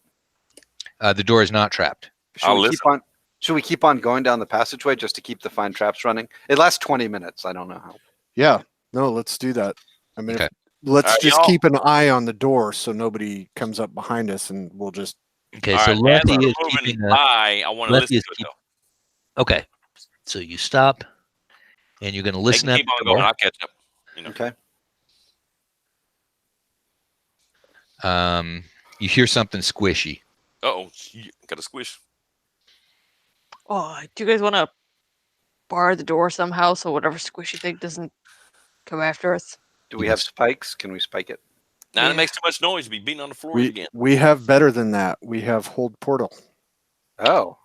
The door is not trapped. I'll listen. Should we keep on going down the passageway just to keep the find traps running? It lasts 20 minutes. I don't know how. Yeah. No, let's do that. I mean, Okay. let's just y'all. keep an eye on the door so nobody comes up behind us, and we'll just. Okay, All so right, as Letty we're is moving keeping by, I want to Letty listen is to it, keep- though. Okay, so you stop, and you're going to They listen can at keep on the going. door. I'll catch up. Okay. You hear something squishy. Uh-oh. Got a squish. Oh, do you guys want to bar the door somehow so whatever squishy thing doesn't come after us? Do we have spikes? Can we spike it? Now Yeah. it makes too much noise. Be beating on the floor We again. we have better than that. We have hold portal. Oh.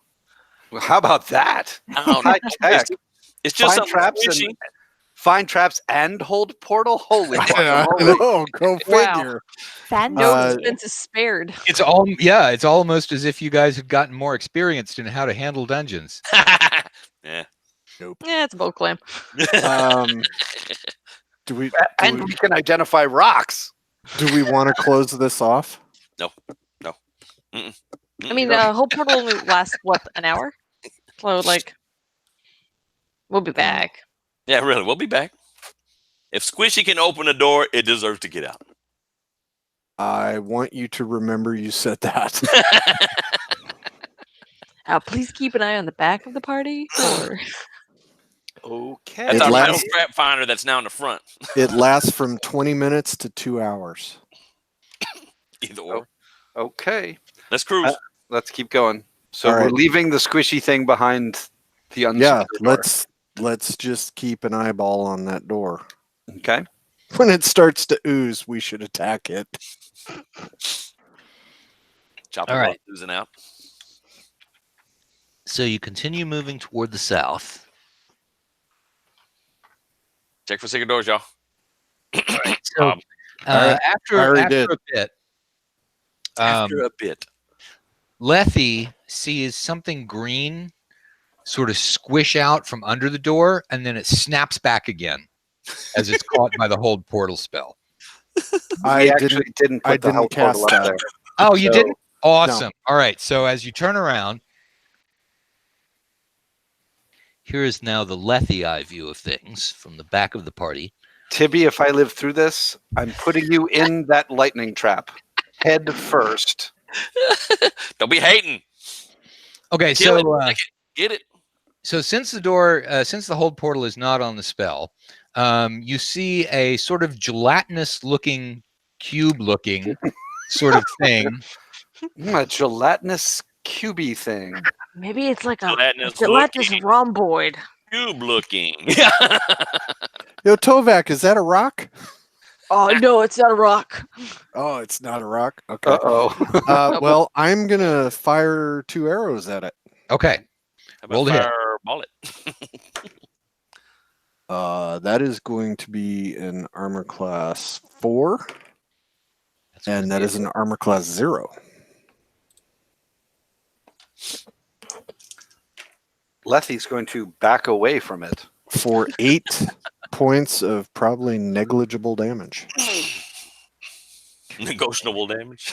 Well, how about that? Oh, High tech. It's just Find something traps squishy. and find traps and hold portal. Holy I guacamole. know. Go Wow. figure. Fan No Uh, expense is spared. It's almost as if you guys have gotten more experienced in how to handle dungeons. Yeah. Yeah, it's a bold claim. Do we And we can identify rocks. want to close this off? I mean, whole portal only lasts, what, an hour? So, like, we'll be back. Yeah, really. We'll be back. If Squishy can open the door, it deserves to get out. I want you to remember you said that. Please keep an eye on the back of the party. Or... Okay. That's It our lasts- little trap finder that's now in the front. It lasts from 20 minutes to 2 hours. Either or. Okay. Let's cruise. Let's keep going. So All we're right. leaving the squishy thing behind the Yeah, unsecured door. let's just keep an eyeball on that door. Okay. When it starts to ooze, we should attack it. Chopper All right. losing out. So you continue moving toward the south. Check for secret doors, y'all. So I after already did. a bit, After a bit. Letty sees something green sort of squish out from under the door, and then it snaps back again as it's caught by the hold portal spell. I actually didn't put I the didn't hell portal cast up that. there. Oh, you So- didn't? Awesome. All right. So as you turn around, here is now the Letty eye view of things from the back of the party. Tibby, if I live through this, I'm putting you in that lightning trap. Head first. Don't be hating. Okay, Kill so it. Get it. so since the hold portal is not on the spell, you see a sort of gelatinous looking cube looking sort of thing. A gelatinous cubey thing. Maybe it's like a Gelatinous gelatinous looking. rhomboid. Cube looking. Yo, Tovak, is that a rock? Oh, no, it's not a rock. Oh, it's not a rock. Okay. Uh-oh. Well, I'm gonna fire 2 arrows at it. Okay. How Roll about to hit. fireball it? That is going to be an armor class 4, and that is an armor class 0. Lethy's going to back away from it. For 8 points of probably negligible damage. Negotiable damage.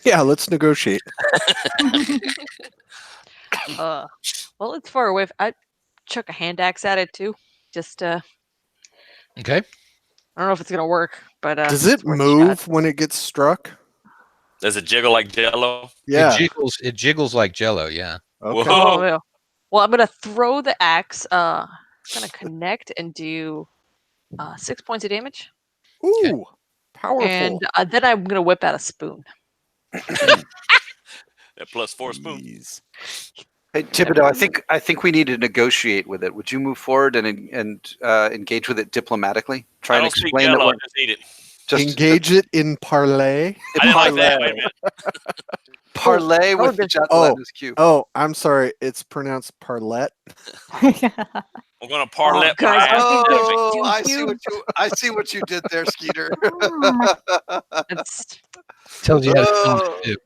Yeah, let's negotiate. Well, it's far away. I'd chuck a hand axe at it, too. Just, Okay. I don't know if it's going to work, but... Does it it's worth a move shot. when it gets struck? Does it jiggle like Jello? Yeah. It jiggles like Jello. Yeah. Okay. Whoa. Oh, yeah. Well, I'm going to throw the axe. It's going to connect and do 6 points of damage. Ooh, powerful. And then I'm going to whip out a spoon. That +4 spoon. Jeez. Hey, Thibodeau, I think we need to negotiate with it. Would you move forward and engage with it diplomatically? Try I and don't speak explain that Jello. we're, Just eat it. Engage it in parlay. I didn't like that. Wait a minute. Parlay with the gelatinous cube. Oh, I'm sorry. It's pronounced parlette. I'm gonna parlay. Oh, guys, Oh, Two I see what you did there, Skeeter. It's Tells you how to Oh. do.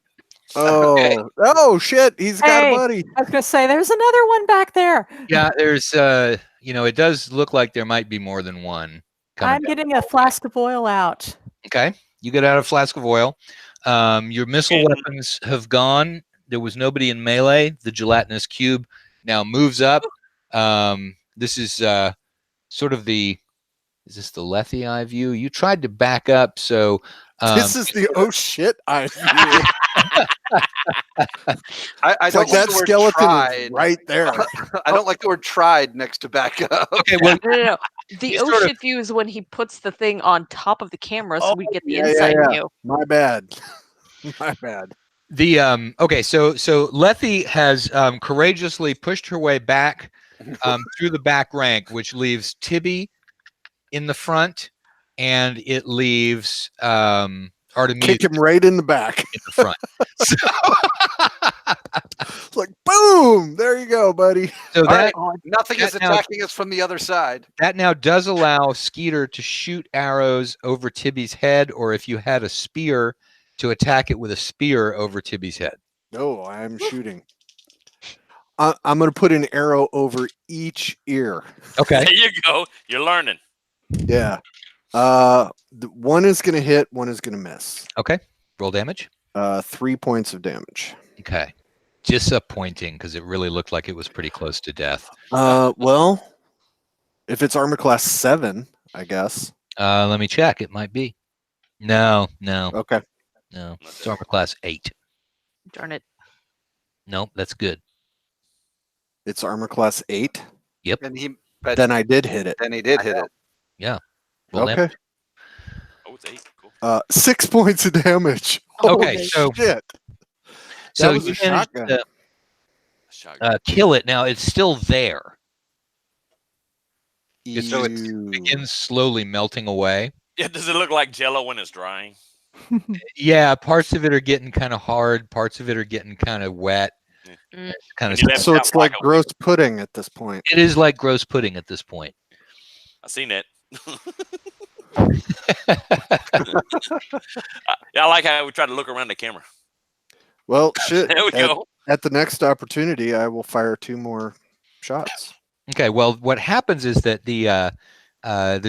Oh shit! He's got a Hey. buddy. I was going to say, there's another one back there. Yeah, there's it does look like there might be more than one. I'm getting a flask of oil out. Okay, you get out a flask of oil. Your missile And- weapons have gone. There was nobody in melee. The gelatinous cube now moves up. This is sort of the. Is this the Lethe eye view? You tried to back up, so This is the oh shit I I It's don't like that the word skeleton tried. is right there. I don't like the word tried next to back up. okay. Well, no. The You oh sort of- shit view is when he puts the thing on top of the camera so we get the yeah, inside yeah. view. My bad. My bad. the okay. So Lethe has courageously pushed her way back through the back rank, which leaves Tibby in the front, and it leaves Artemis Kick him right in the back. in the front. It's like boom. There you go, buddy. So All that right, nothing is that now- attacking us from the other side. that now does allow Skeeter to shoot arrows over Tibby's head, or if you had a spear, to attack it with a spear over Tibby's head. No, I'm shooting. I'm going to put an arrow over each ear. Okay. There you go. You're learning. Yeah. One is going to hit. One is going to miss. Okay. Roll damage. 3 points of damage. Okay. Disappointing because it really looked like it was pretty close to death. Well, if it's armor class 7, I guess. Let me check. It might be. No. Okay. It's armor class 8. Darn it. Nope, that's good. It's armor class 8. But Then I did hit it. then he did hit it. Roll Okay. damage. Oh, it's 8. Cool. 6 points of damage. Okay, Holy so shit. so was you a managed shotgun. to Shotgun. kill it. Now it's still there. So it Ew. begins slowly melting away. Yeah, does it look like Jello when it's drying? Yeah, parts of it are getting kind of hard. Parts of it are getting kind of wet. Yeah. Kind of. When you left So out it's like a gross pudding at this point. It is like gross pudding at this point. I seen it. Yeah, I like how we try to look around the camera. Well, shit. There we at, go. at the next opportunity, I will fire 2 more shots. Okay, well, what happens is that the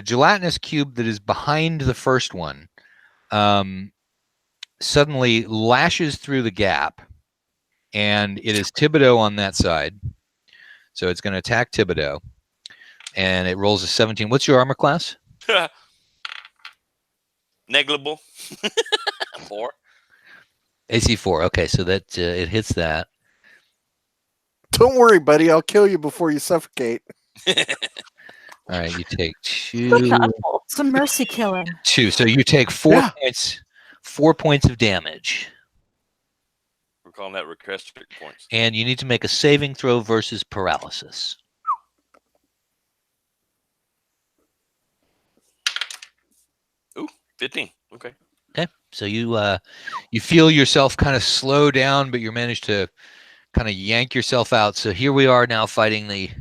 gelatinous cube that is behind the first one suddenly lashes through the gap, and it is Thibodeau on that side. So it's going to attack Thibodeau, and it rolls a 17. What's your armor class? Negligible. 4. AC 4. Okay, so that it hits that. Don't worry, buddy. I'll kill you before you suffocate. All right, you take 2. Some mercy killing. 2. So you take 4 Yeah. points. 4 points of damage, We're calling that request points. and you need to make a saving throw versus paralysis. 15. Okay. Okay, so you feel yourself kind of slow down, but you manage to kind of yank yourself out. So here we are now fighting the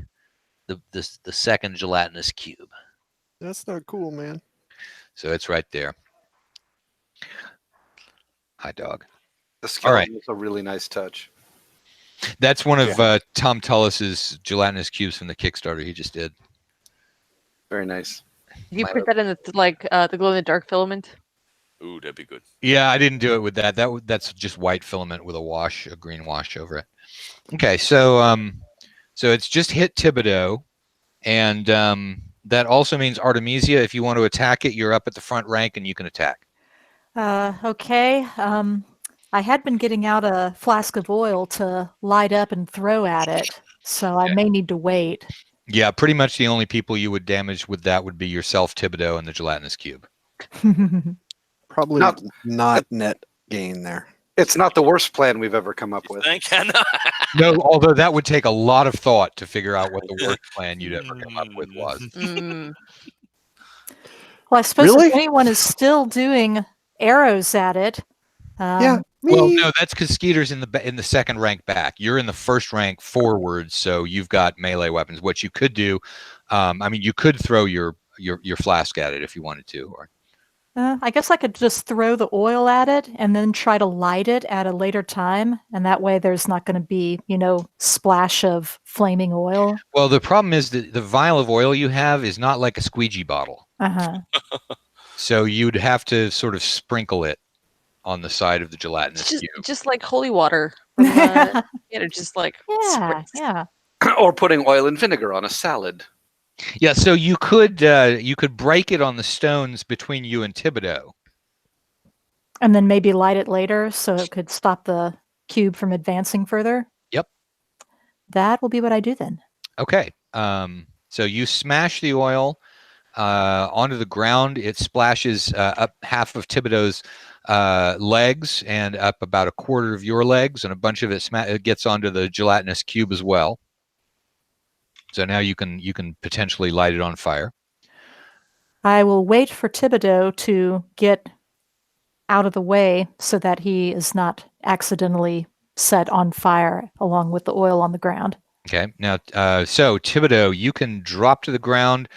second gelatinous cube. That's not cool, man. So it's right there. Hi, dog. The All right. skeleton was a really nice touch. That's one of Tom Tullis's gelatinous cubes from the Kickstarter he just did. Very nice. Did you My- put that in the the glow in the dark filament? Ooh, that'd be good. Yeah, I didn't do it with that. That's just white filament with a green wash over it. Okay, so so it's just hit Thibodeau, and that also means Artemisia. If you want to attack it, you're up at the front rank and you can attack. Okay. I had been getting out a flask of oil to light up and throw at it, so I may need to wait. Yeah, pretty much the only people you would damage with that would be yourself, Thibodeau, and the gelatinous cube. Probably Not- not net gain there. It's not the worst plan we've ever come up You with. think? I know. No, although that would take a lot of thought to figure out what the worst plan you'd ever come up with was. Mm. Well, I suppose Really? if anyone is still doing arrows at it. Yeah. Well, me. no, that's because Skeeter's in the second rank back. You're in the first rank forward, so you've got melee weapons. What you could do, you could throw your flask at it if you wanted to. Or I guess I could just throw the oil at it and then try to light it at a later time, and that way there's not going to be, splash of flaming oil. well, the problem is that the vial of oil you have is not like a squeegee bottle, Uh-huh. so you'd have to sort of sprinkle it on the side of the gelatinous cube. Just like holy water. From, just like Yeah, spritz. yeah. Or putting oil and vinegar on a salad. Yeah, so you could break it on the stones between you and Thibodeau. And then maybe light it later so it could stop the cube from advancing further. Yep. That will be what I do then. Okay. So you smash the oil onto the ground. It splashes up half of Thibodeau's legs and up about a quarter of your legs, and a bunch of it gets onto the gelatinous cube as well. So now you can potentially light it on fire. I will wait for Thibodeau to get out of the way so that he is not accidentally set on fire along with the oil on the ground. Okay. Now, so Thibodeau, you can drop to the ground,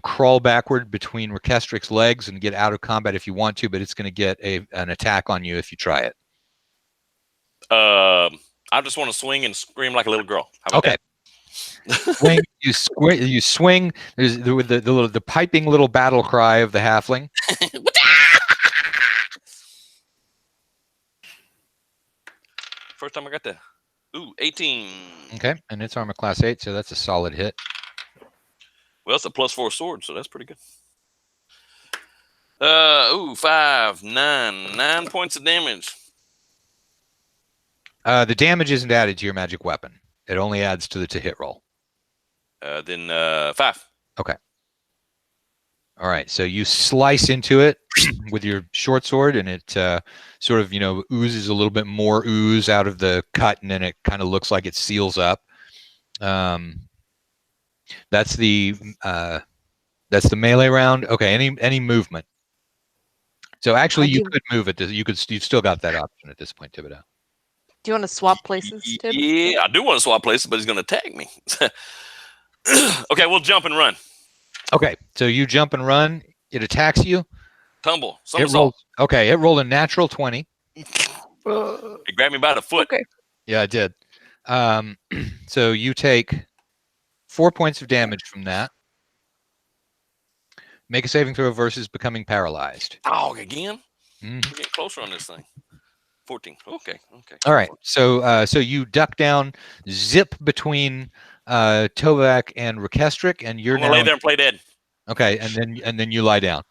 crawl backward between Rekestric's legs, and get out of combat if you want to, but it's going to get an attack on you if you try it. I just want to swing and scream like a little girl. How about Okay. Swing, you swing. There's the piping little battle cry of the halfling. First time I got the 18. Okay, and it's armor class 8, so that's a solid hit. Well, it's a +4 sword, so that's pretty good. 5, 9 points of damage. The damage isn't added to your magic weapon. It only adds to the hit roll. Then 5. Okay. All right, so you slice into it with your short sword, and it sort of, oozes a little bit more ooze out of the cut, and then it kind of looks like it seals up. That's the melee round. Okay, any movement. So actually, you could move it. You've still got that option at this point, Thibodeau. Do you want to swap places, Tib? Yeah, I do want to swap places, but he's going to attack me. Okay, we'll jump and run. Okay, so you jump and run. It attacks you. Tumble. It rolled a natural 20. It grabbed me by the foot. Okay. Yeah, it did. So you take 4 points of damage from that. Make a saving throw versus becoming paralyzed. Oh, again? Mm. We're getting closer on this thing. 14. Okay. All right. So you duck down, zip between Tovak and Rekestric, and you're I'm gonna lay there and play dead. Okay, and then you lie down.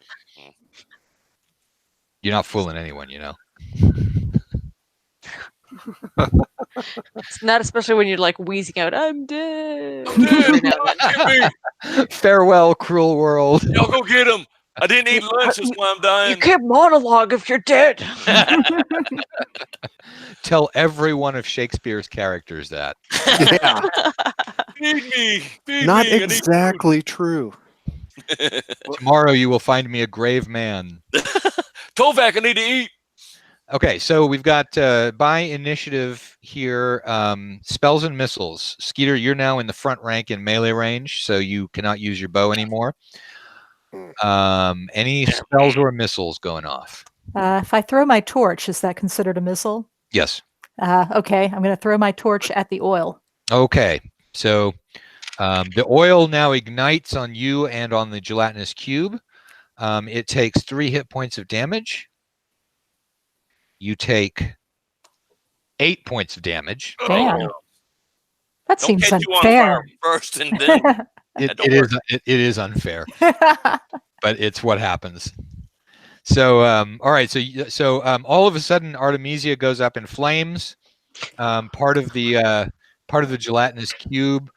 You're not fooling anyone, It's not especially when you're like wheezing out, I'm dead. Farewell, cruel world. Y'all go get him. I didn't eat lunch, that's why I'm dying. You can't monologue if you're dead. Tell every one of Shakespeare's characters that. Yeah. Feed me. Not I need exactly true. food. Tomorrow you will find me a grave man. Tovak, I need to eat. Okay, so we've got by initiative here, spells and missiles. Skeeter, you're now in the front rank in melee range, so you cannot use your bow anymore. Any spells or missiles going off? If I throw my torch, is that considered a missile? Yes. Okay, I'm going to throw my torch at the oil. Okay, so the oil now ignites on you and on the gelatinous cube. It takes 3 hit points of damage. You take 8 points of damage. Damn. That Don't seems catch you on unfair. fire first and then It is unfair, but it's what happens. So all right, so all of a sudden Artemisia goes up in flames. Part of the gelatinous cube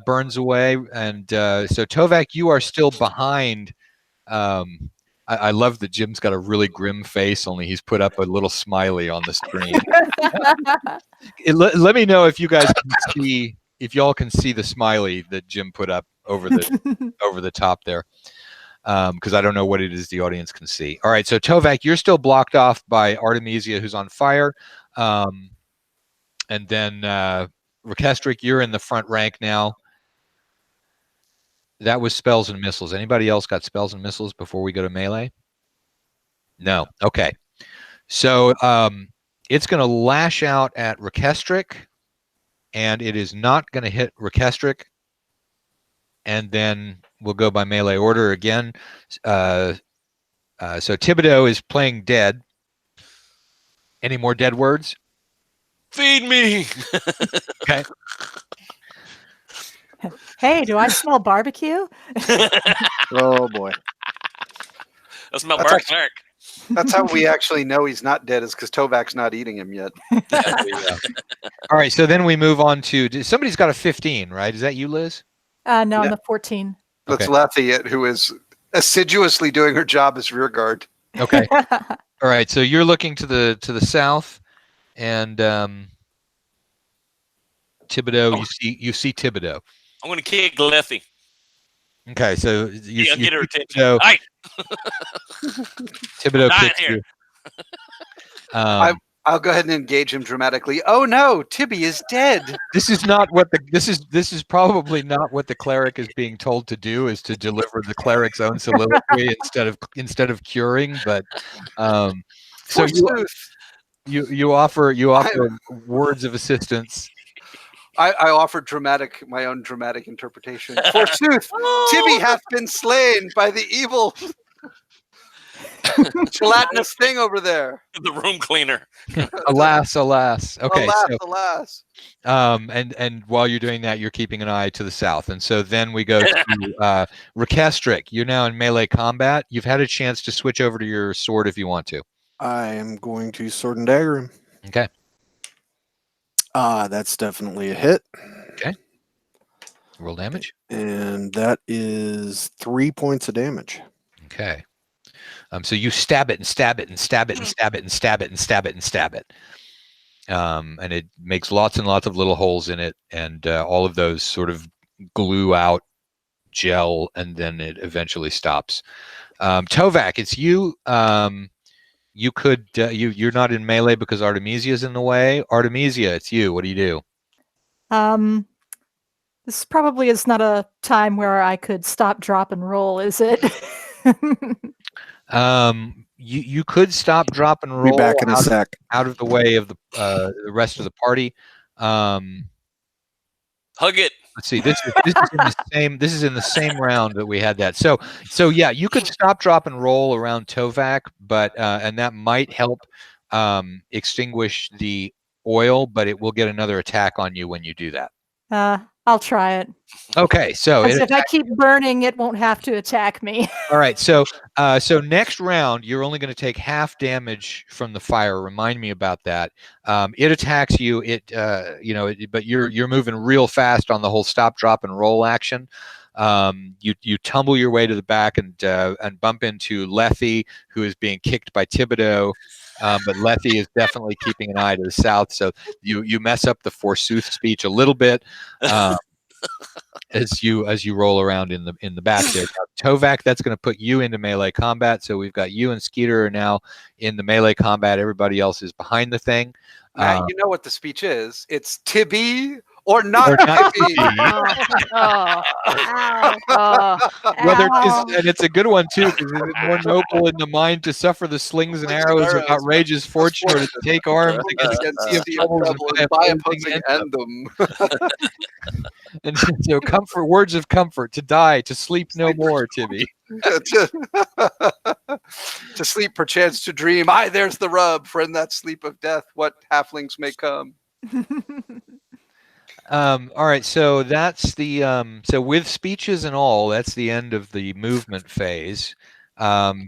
burns away, and so Tovak, you are still behind. I love that Jim's got a really grim face, only he's put up a little smiley on the screen. Let me know if you guys can see, if y'all can see the smiley that Jim put up over the top there. because I don't know what it is the audience can see. All right, so Tovak, you're still blocked off by Artemisia, who's on fire. And then Rekestric, you're in the front rank now. That was spells and missiles. Anybody else got spells and missiles before we go to melee? No. Okay. So it's going to lash out at Rekestric, and it is not going to hit Rekestric. And then we'll go by melee order again. So Thibodeau is playing dead. Any more dead words? Feed me. Okay. Hey, do I smell barbecue? Oh boy. I smell That's burnt actually- jerk. That's how we actually know he's not dead, is because Tovak's not eating him yet. All right. So then we move on to somebody's got a 15, right? Is that you, Liz? No, I'm Yeah. a 14. That's Okay. Lafayette, who is assiduously doing her job as rear guard. Okay. All right. So you're looking to the south, and Thibodeau. You see Thibodeau. I'm gonna kick Lethy. Okay. So you Yeah, see get her attention. Thibodeau. Hey, Thibodeau dying kicks here. you. I'll go ahead and engage him dramatically. Oh no, Tibby is dead. This is not what this is probably not what the cleric is being told to do, is to deliver the cleric's own soliloquy instead of curing. But so Forsooth. you offer words of assistance. I offered my own dramatic interpretation. Forsooth, Tibby hath been slain by the evil gelatinous thing over there. The room cleaner. Alas. Okay. Alas. And while you're doing that, you're keeping an eye to the south. And so then we go to Rekestric. You're now in melee combat. You've had a chance to switch over to your sword if you want to. I am going to sword and dagger him. Okay. That's definitely a hit. Roll damage. And that is 3 points of damage. Okay. So you stab it and stab it and stab it and stab it and stab it and stab it and stab it. And it makes lots and lots of little holes in it, and all of those sort of glue out gel, and then it eventually stops. Tovak, it's you. You could you're not in melee because Artemisia is in the way. Artemisia, it's you. What do you do? This probably is not a time where I could stop, drop, and roll, is it? You could stop, drop, and Be roll back in a sec. out of the way of the rest of the party. Hug it. Let's see. This is in the same. This is in the same round that we had that. So yeah, you could stop, drop, and roll around Tovak, but and that might help extinguish the oil, but it will get another attack on you when you do that. I'll try it. Okay, so 'Cause if I keep burning, it won't have to attack me. all right. So next round, you're only going to take half damage from the fire. Remind me about that. It attacks you. But you're moving real fast on the whole stop, drop, and roll action. You tumble your way to the back and bump into Lethy, who is being kicked by Thibodeau. But Lethy is definitely keeping an eye to the south. So you mess up the forsooth speech a little bit. As you roll around in the back there. Now, Tovak, that's going to put you into melee combat. So we've got you and Skeeter are now in the melee combat. Everybody else is behind the thing. Now, you know what the speech is. It's Tibby or not Or not Tibby. Whether and it's a good one too, because it's more noble in the mind to suffer the slings and arrows of outrageous fortune, or to take arms against the sea of troubles and by by opposing opposing them. And so comfort, words of comfort, to die, to sleep no more, Tibby. To sleep perchance to dream. Aye, there's the rub, for in that sleep of death, what halflings may come. All right, so that's the so with speeches and all, that's the end of the movement phase.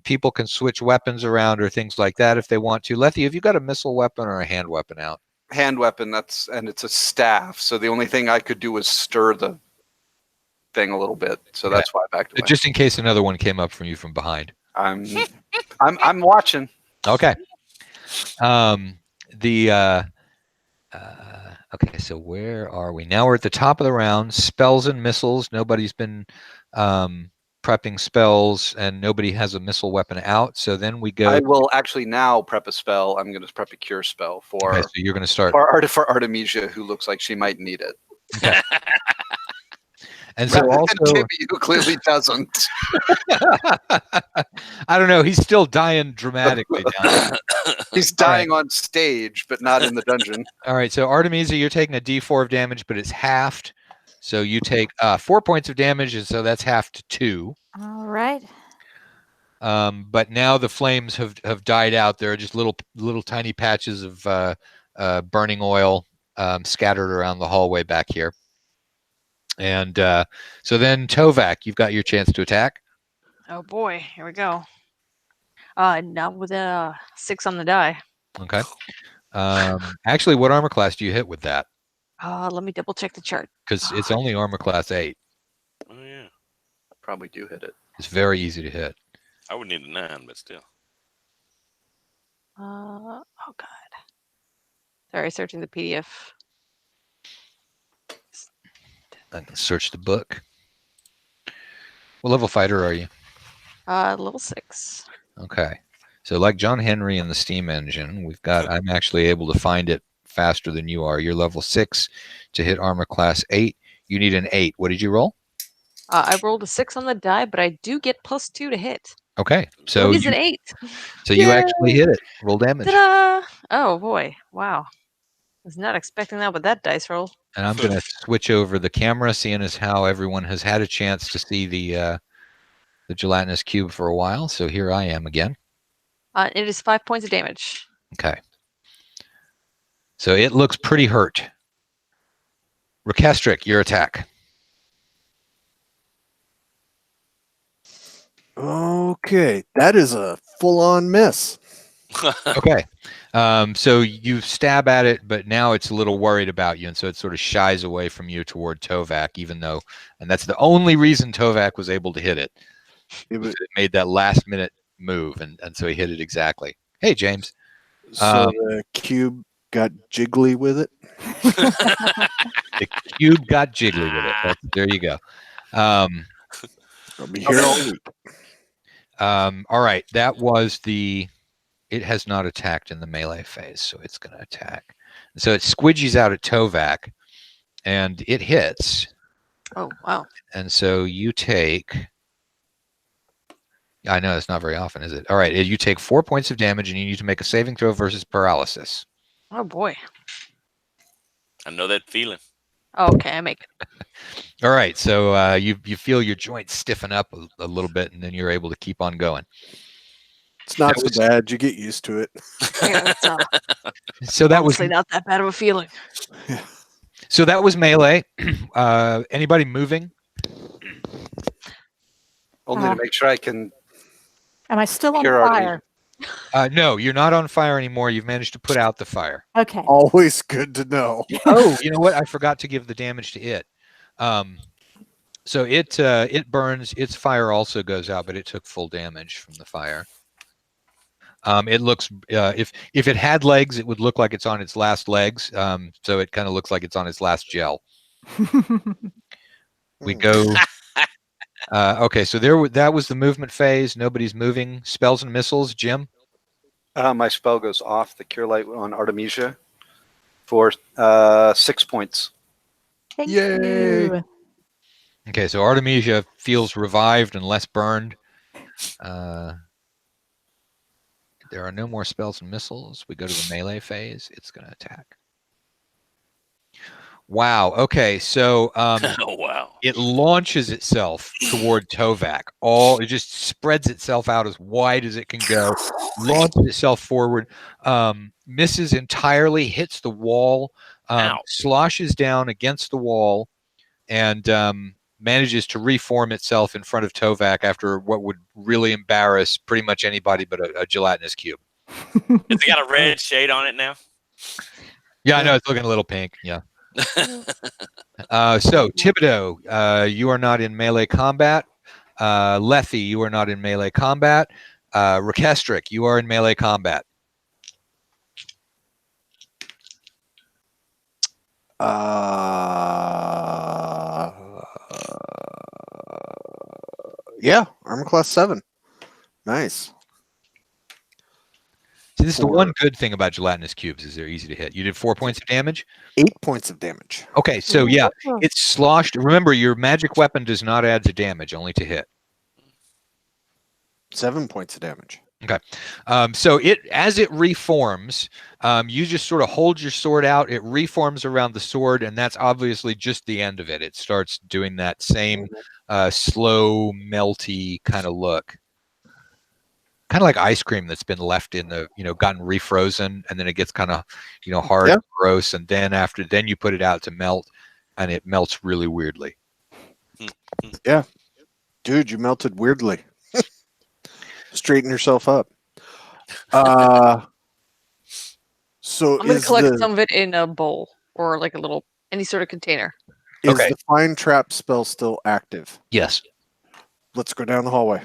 People can switch weapons around or things like that if they want to. Lethy, have you got a missile weapon or a hand weapon out? Hand weapon, and it's a staff, so the only thing I could do was stir the thing a little bit, so that's why I backed away. Just in case another one came up from you from behind. I'm watching. Okay. Okay, so where are we now? We're at the top of the round. Spells and missiles. Nobody's been prepping spells, and nobody has a missile weapon out. So then we go. I will actually now prep a spell. I'm going to prep a cure spell for Okay, so you're going to start. for Artemisia, who looks like she might need it. Okay. And so Rather than also, Timmy, who clearly doesn't. I don't know. He's still dying dramatically down there. He's dying on stage, but not in the dungeon. All right. So Artemisia, you're taking a D4 of damage, but it's halved. So you take 4 points of damage, and so that's half to 2. All right. But now the flames have died out. There are just little tiny patches of burning oil scattered around the hallway back here. And so then Tovak, you've got your chance to attack. Oh boy, here we go. Now with a 6 on the die. Okay. Actually, what armor class do you hit with that? Let me double check the chart. Because it's only armor class 8. Oh yeah. Probably do hit it. It's very easy to hit. I would need a 9, but still. Oh god. Sorry, searching the PDF. I can search the book. What level fighter are you? Level 6. Okay. So like John Henry in the steam engine, I'm actually able to find it faster than you are. You're level 6 to hit armor class 8. You need an 8. What did you roll? I rolled a 6 on the die, but I do get +2 to hit. Okay. So he's an 8. So you actually hit it. Roll damage. Ta-da! Oh boy. Wow. Was not expecting that with that dice roll. And I'm going to switch over the camera, seeing as how everyone has had a chance to see the gelatinous cube for a while. So here I am again. It is 5 points of damage. Okay. So it looks pretty hurt. Rekestric, your attack. Okay, that is a full-on miss. Okay. So you stab at it, but now it's a little worried about you, and so it sort of shies away from you toward Tovak, even though, and that's the only reason Tovak was able to hit it. It made that last minute move, and so he hit it exactly. Hey, James. So the cube got jiggly with it. The cube got jiggly with it. There you go. I'll be here all week. All right. That was it has not attacked in the melee phase, so it's going to attack. So it squidgies out at Tovak, and it hits. Oh, wow. And so you take... I know it's not very often, is it? All right. You take 4 points of damage, and you need to make a saving throw versus paralysis. Oh, boy. I know that feeling. Oh, okay, I make it. All right. So you feel your joints stiffen up a little bit, and then you're able to keep on going. It's not so bad. You get used to it. Yeah, that's so that was not that bad of a feeling. Yeah. So that was melee. Anybody moving? Only to make sure I can. Am I still on Cure fire? No, you're not on fire anymore. You've managed to put out the fire. Okay. Always good to know. Oh, you know what? I forgot to give the damage to it. So it burns. Its fire also goes out, but it took full damage from the fire. It looks if it had legs, it would look like it's on its last legs. So it kind of looks like it's on its last gel. We go. Okay, so that was the movement phase. Nobody's moving. Spells and missiles. Jim. My spell goes off the cure light on Artemisia for 6 points. Thank Yay. you. Okay, so Artemisia feels revived and less burned. There are no more spells and missiles. We go to the melee phase. It's going to attack. Wow. Okay, so Oh wow. it launches itself toward Tovak. It just spreads itself out as wide as it can go, launches itself forward, misses entirely, hits the wall, sloshes down against the wall, and manages to reform itself in front of Tovak after what would really embarrass pretty much anybody but a gelatinous cube. Has it got a red shade on it now? Yeah, I know it's looking a little pink. Yeah. So Thibodeau, you are not in melee combat. Lethe, you are not in melee combat. Rekestric, you are in melee combat. Yeah, armor class 7. Nice. See, this is the Four. one good thing about gelatinous cubes is they're easy to hit. You did 4 points of damage. 8 points of damage. Okay, so yeah, it's sloshed. Remember, your magic weapon does not add to damage, only to hit. 7 points of damage. Okay, so as it reforms, you just sort of hold your sword out. It reforms around the sword, and that's obviously just the end of it. It starts doing that same slow, melty kind of look, kind of like ice cream that's been left in the, gotten refrozen, and then it gets kind of, hard, and gross, and then then you put it out to melt, and it melts really weirdly. Yeah, dude, you melted weirdly. Straighten yourself up. So I'm gonna collect some of it in a bowl or like any sort of container. Is the find trap spell still active? Yes. Let's go down the hallway.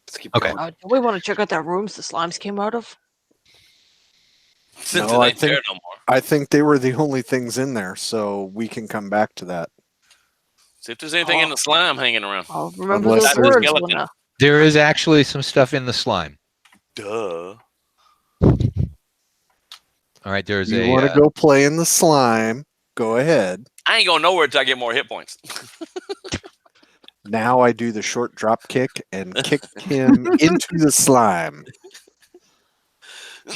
Let's keep Okay. going. Do we want to check out that rooms the slimes came out of? Since No, it I ain't think- there no more. I think they were the only things in there, so we can come back to that. See if there's anything in the slime hanging around. I'll remember Unless those there's words skeleton. when There is actually some stuff in the slime. Duh. All right, there's You a. want to go play in the slime? Go ahead. I ain't going nowhere until I get more hit points. Now I do the short drop kick and kick him into the slime.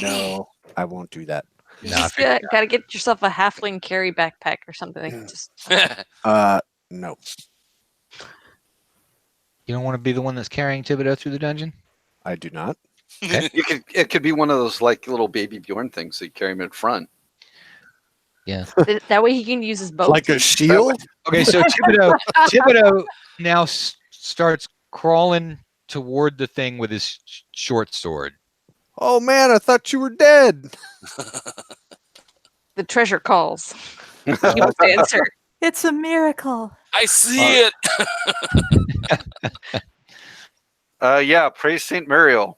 No, I won't do that. You No, I just figured gotta get yourself a halfling carry backpack or something. Just No. You don't want to be the one that's carrying Thibodeau through the dungeon? I do not. It could be one of those like little baby Bjorn things that you carry him in front. Yeah. that way he can use his bow. Like a shield? Okay, so Thibodeau now starts crawling toward the thing with his short sword. Oh man, I thought you were dead. The treasure calls. He wants to answer. It's a miracle. I see it. Yeah, praise Saint Muriel.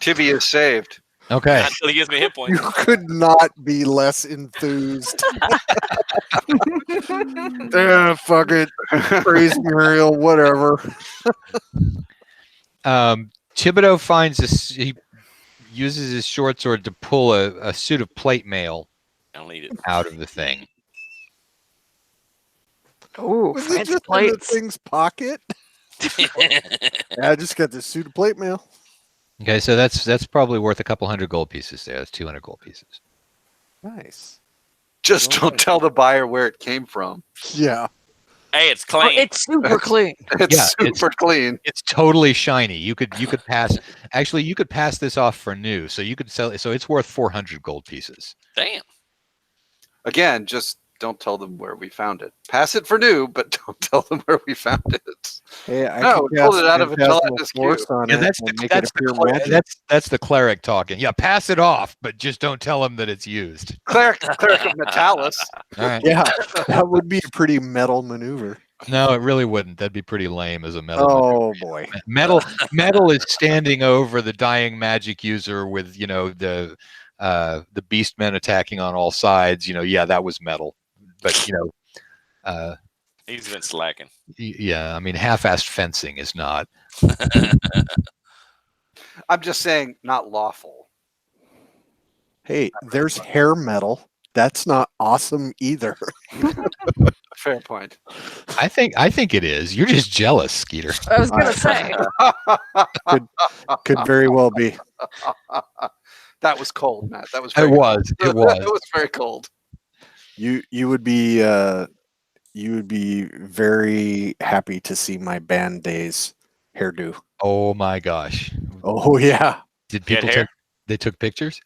Tibby is saved. Okay. Until he gives me hit You points. could not be less enthused. Fuck it. Praise Muriel, whatever. Thibodeau finds he uses his short sword to pull a suit of plate mail I don't need it. out of the thing. Ooh, Was it fancy just in the plates. thing's pocket? Yeah, I just got this suit of plate mail. Okay, so that's probably worth a couple hundred gold pieces there. That's 200 gold pieces. Nice. Just don't tell the buyer where it came from. Yeah. Hey, it's Oh, clean. it's super clean. It's Yeah, super clean. It's totally shiny. You could pass. Actually, you could pass this off for new. So you could sell it. So it's worth 400 gold pieces. Damn. Again, just don't tell them where we found it. Pass it for new, but don't tell them where we found it. Hey, I No, can pulled cast it out of a Phantasmal gelatinous Force cube. on Yeah, it that's and the make it appear magic. that's the cleric talking. Yeah, pass it off, but just don't tell him that it's used. Cleric of Metalis. All right. Yeah, that would be a pretty metal maneuver. No, it really wouldn't. That'd be pretty lame as a metal. Oh boy. Metal is standing over the dying magic user with the beastmen attacking on all sides. Yeah, that was metal, but He's been slacking. yeah, I mean half-assed fencing is not. I'm just saying, not lawful. Hey, there's hair metal. That's not awesome either. Fair point. I think it is. You're just jealous, Skeeter. I was gonna say. Could very well be. That was cold, Matt. That was. It Very was. It Cold. was. It was very cold. You would be very happy to see my band days hairdo. Oh my gosh. Oh yeah. Did You had people hair? they took pictures?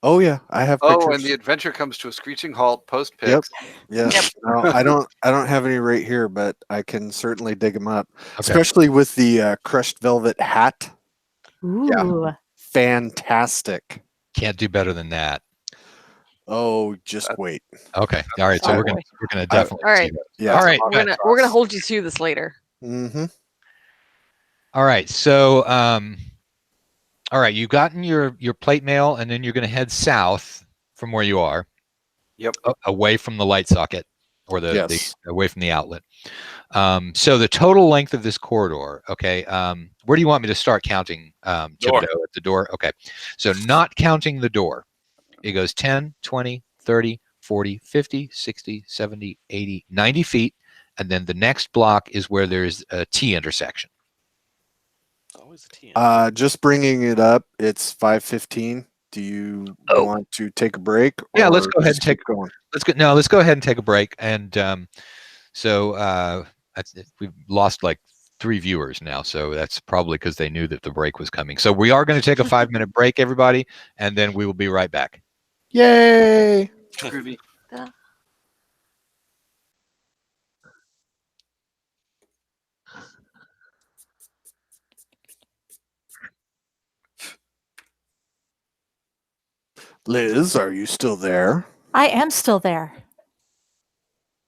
Oh yeah. I have Oh, pictures. and the adventure comes to a screeching halt post Yep. pics. Yeah. No, I don't have any right here, but I can certainly dig them up. Okay. Especially with the crushed velvet hat. Ooh. Fantastic. Can't do better than that. Oh, just wait. Okay. All right. So Oh, we're gonna definitely All right. see that. Yeah. All right. We're gonna hold you to this later. Mm-hmm. All right. So all right, you've gotten your plate mail, and then you're gonna head south from where you are. Yep. Away from the light socket. or the Yes. away from the outlet. So the total length of this corridor. Okay. Where do you want me to start counting? Door. Thibodeau, at the door. Okay. So not counting the door. It goes 10, 20, 30, 40, 50, 60, 70, 80, 90 feet. And then the next block is where there's a T intersection. Always a T. Just bringing it up. It's 5:15. Do you want to take a break? Yeah, let's or go ahead and just take. keep going. Let's go ahead and take a break. And we've lost like 3 viewers now, so that's probably because they knew that the break was coming. So we are going to take a 5-minute break, everybody, and then we will be right back. Yay! Groovy. Liz, are you still there? I am still there.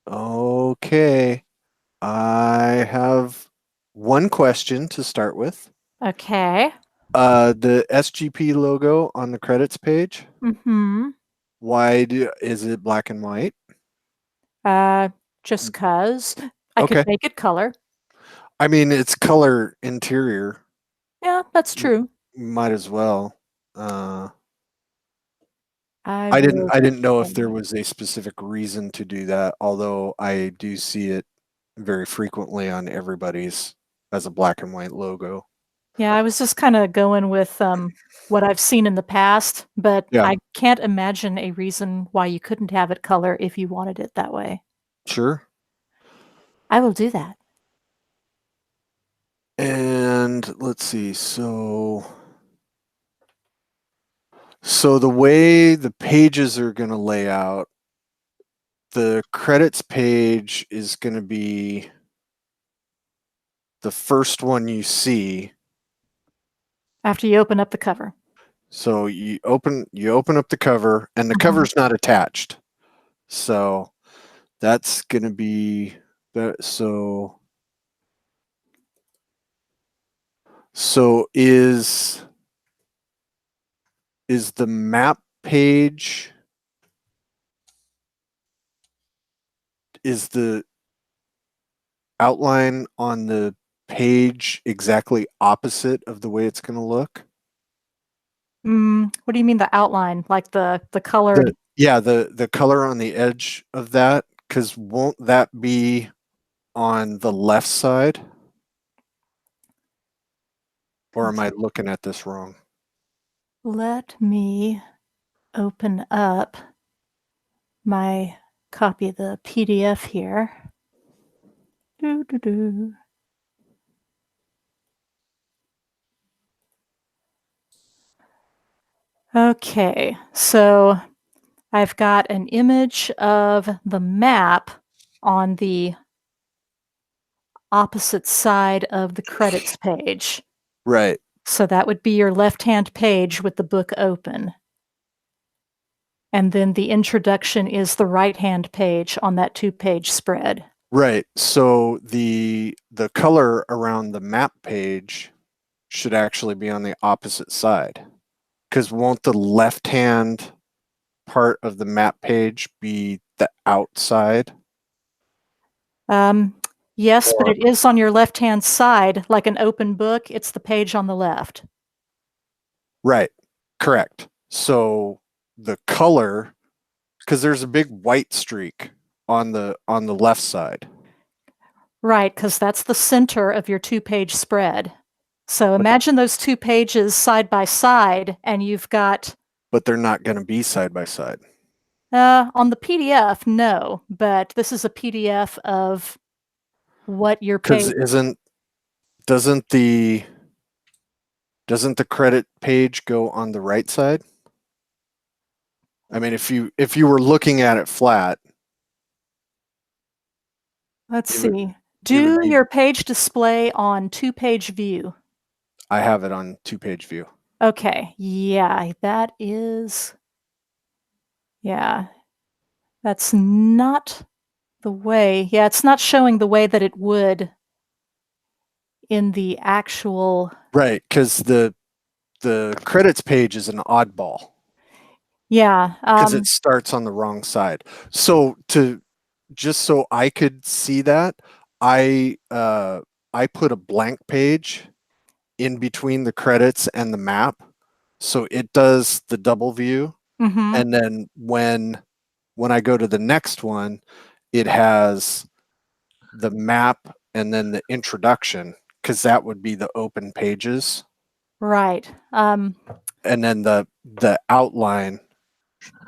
Okay. I have one question to start with. Okay. The SGP logo on the credits page. Mm-hmm. Is it black and white? Just cause I Okay. could make it color. I mean, it's color interior. Yeah, that's true. Might as well. I I didn't know if there was a specific reason to do that, although I do see it very frequently on everybody's as a black and white logo. Yeah, I was just kind of going with what I've seen in the past, but Yeah. I can't imagine a reason why you couldn't have it color if you wanted it that way. Sure. I will do that. And let's see. So the way the pages are going to lay out, the credits page is going to be the first one you see. After you open up the cover. So you open up the cover, and the cover's not attached. So that's going to be that. So is the map page, is the outline on the page exactly opposite of the way it's going to look? What do you mean the outline? Like the colored? The color on the edge of that, because won't that be on the left side? Or am I looking at this wrong? Let me open up my copy of the PDF here. Doo-doo-doo. Okay, so I've got an image of the map on the opposite side of the credits page. Right. So that would be your left-hand page with the book open. And then the introduction is the right-hand page on that 2-page spread. Right. So the color around the map page should actually be on the opposite side. Because won't the left-hand part of the map page be the outside? Yes, but it is on your left-hand side, like an open book. It's the page on the left. Right. Correct. So the color, because there's a big white streak on the left side. Right, because that's the center of your 2-page spread. So imagine those 2 pages side by side, and you've got... But they're not going to be side by side. On the PDF, no. But this is a PDF of what your page... Because doesn't the credit page go on the right side? I mean, if you were looking at it flat. Let's see. Do your page display on 2-page view? I have it on 2-page view. Okay. Yeah, that is... Yeah. That's not the way... Yeah, it's not showing the way that it would in the actual... Right, because the credits page is an oddball. Yeah. Because it starts on the wrong side. So to just so I could see that, I put a blank page in between the credits and the map, so it does the double view. Mm-hmm. And then when I go to the next one, it has the map and then the introduction, because that would be the open pages, Right. and then the outline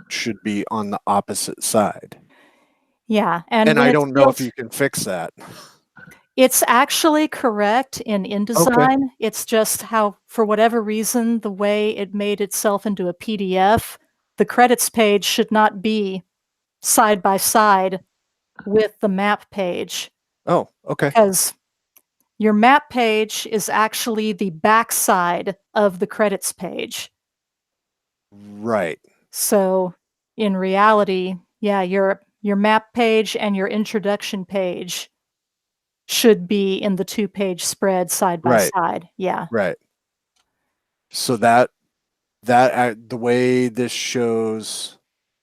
should be on the opposite side. Yeah. And And when I it don't know if feels- you can fix that. It's actually correct in InDesign. It's just how, for whatever reason, the way it made itself into a PDF, the credits page should not be side by side with the map page, Oh, okay. because your map page is actually the backside of the credits page. Right. So in reality, yeah, your map page and your introduction page should be in the 2-page spread side by Right. side. Yeah. Right. So that the way this shows,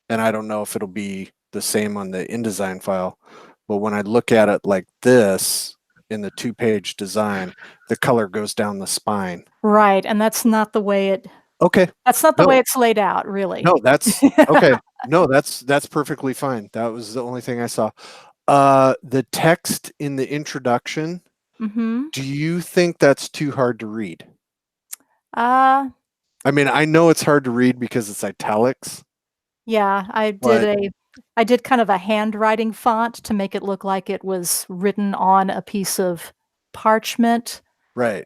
and I don't know if it'll be the same on the InDesign file, but when I look at it like this in the 2-page design, the color goes down the spine. Right. And that's not the way Okay. that's not the No. way it's laid out, really. No, that's okay. No, that's perfectly fine. That was the only thing I saw. The text in the introduction, Mm-hmm. do you think that's too hard to read? Uh I mean, I know it's hard to read because it's italics. yeah, I did kind of a handwriting font to make it look like it was written on a piece of parchment. Right.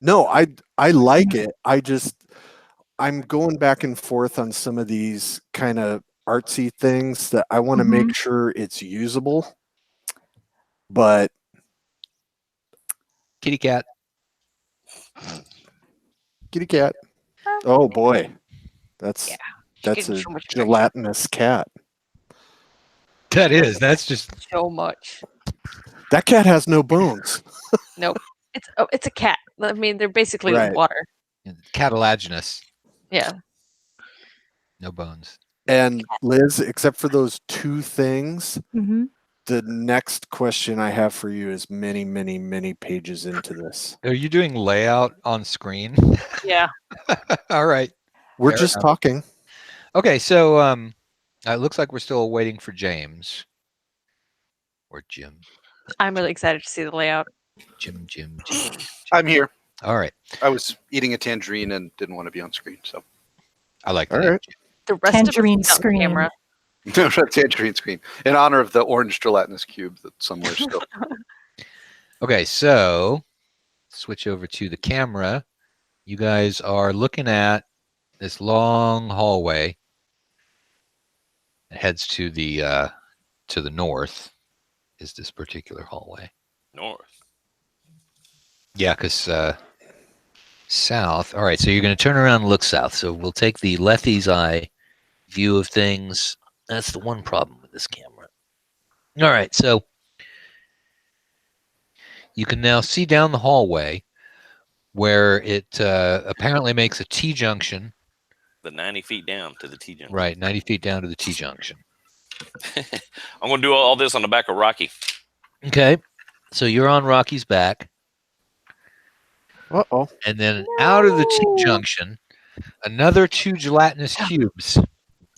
No, I like it. I'm going back and forth on some of these kind of artsy things that I want to Mhm. make sure it's usable. But Kitty cat. kitty cat. Oh boy. That's Yeah, that's getting a so much attention. gelatinous cat. That is. That's just. So much. That cat has no bones. Nope. It's a cat. I mean, they're basically Right. water. Catalaginous. Yeah. No bones. And Liz, except for those two things, Mhm. the next question I have for you is many, many, many pages into this. Are you doing layout on screen? Yeah. All right. We're Fair just enough. talking. Okay, so it looks like we're still waiting for James or Jim. I'm really excited to see the layout. Jim. I'm here. All right. I was eating a tangerine and didn't want to be on screen, so I like All that. right. The rest Tangerine of us is on screen. camera. no tangerine screen in honor of the orange gelatinous cube that's somewhere still. Okay, so switch over to the camera. You guys are looking at this long hallway. It heads to the north. Is this particular hallway? North. Yeah, because south. All right, so you're going to turn around and look south. So we'll take the Lethy's eye view of things. That's the one problem with this camera. All right, so you can now see down the hallway where it apparently makes a T-junction. The 90 feet down to the T-junction. Right, 90 feet down to the T-junction. I'm going to do all this on the back of Rocky. Okay, so you're on Rocky's back. Uh-oh. And then out of the T-junction, another 2 gelatinous cubes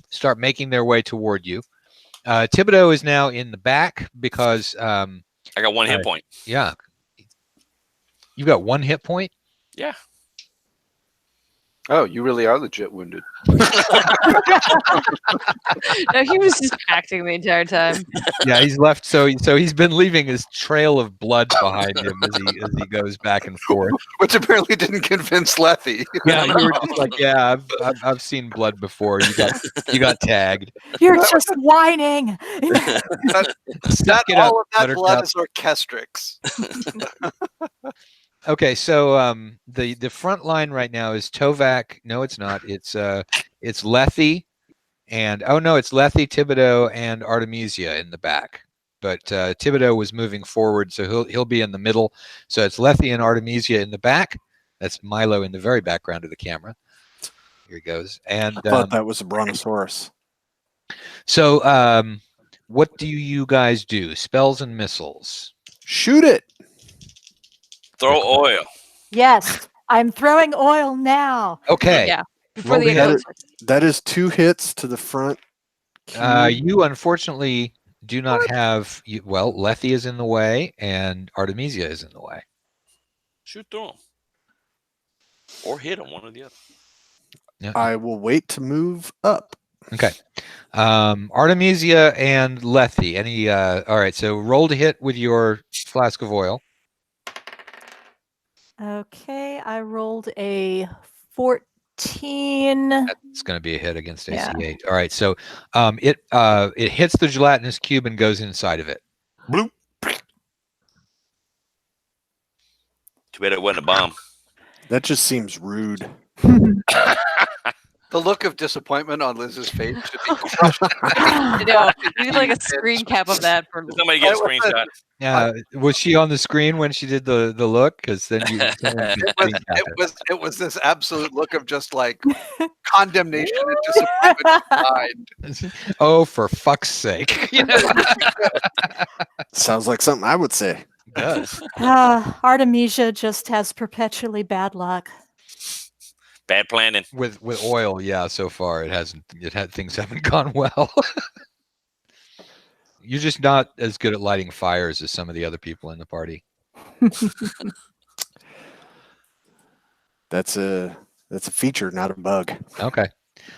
start making their way toward you. Thibodeau is now in the back because, I got 1 hit point. yeah, you got 1 hit point. Yeah. Oh, you really are legit wounded. No, he was just acting the entire time. Yeah, he's left. So he's been leaving his trail of blood behind him as he goes back and forth. Which apparently didn't convince Lethy. Yeah, you were just like, yeah, I've seen blood before. You got tagged. You're just whining. Not Suck it up, all of that blood Buttercup. is orchestrix. Okay, so the front line right now is Tovac. No, it's not. It's Lethy, and it's Lethy, Thibodeau, and Artemisia in the back. But Thibodeau was moving forward, so he'll be in the middle. So it's Lethy and Artemisia in the back. That's Milo in the very background of the camera. Here he goes. And I thought that was a brontosaurus. so what do you guys do? Spells and missiles. Shoot it. Throw oil. Yes, I'm throwing oil now. Okay. Yeah. Before Roll the the echo hit. starts. That is 2 hits to the front. You unfortunately do not have. Well, Lethe is in the way, and Artemisia is in the way. Shoot through him. Or hit him, one or the other. Yeah. I will wait to move up. Okay. Artemisia and Lethe. Any? All right. So roll to hit with your flask of oil. Okay, I rolled a 14. That's going to be a hit against AC Yeah. 8. All right. So it hits the gelatinous cube and goes inside of it. Bloop. Too bad it wasn't a bomb. That just seems rude. The look of disappointment on Liz's face should be crushed. You know, you need like a screen cap of that for Somebody get a screenshot. Was she on the screen when she did the look? Because then you. It was this absolute look of just like condemnation and disappointment combined. Oh, for fuck's sake! You know? Sounds like something I would say. It does. Artemisia just has perpetually bad luck. Bad planning. With oil, yeah. So far, things haven't gone well. You're just not as good at lighting fires as some of the other people in the party. That's a feature, not a bug. Okay.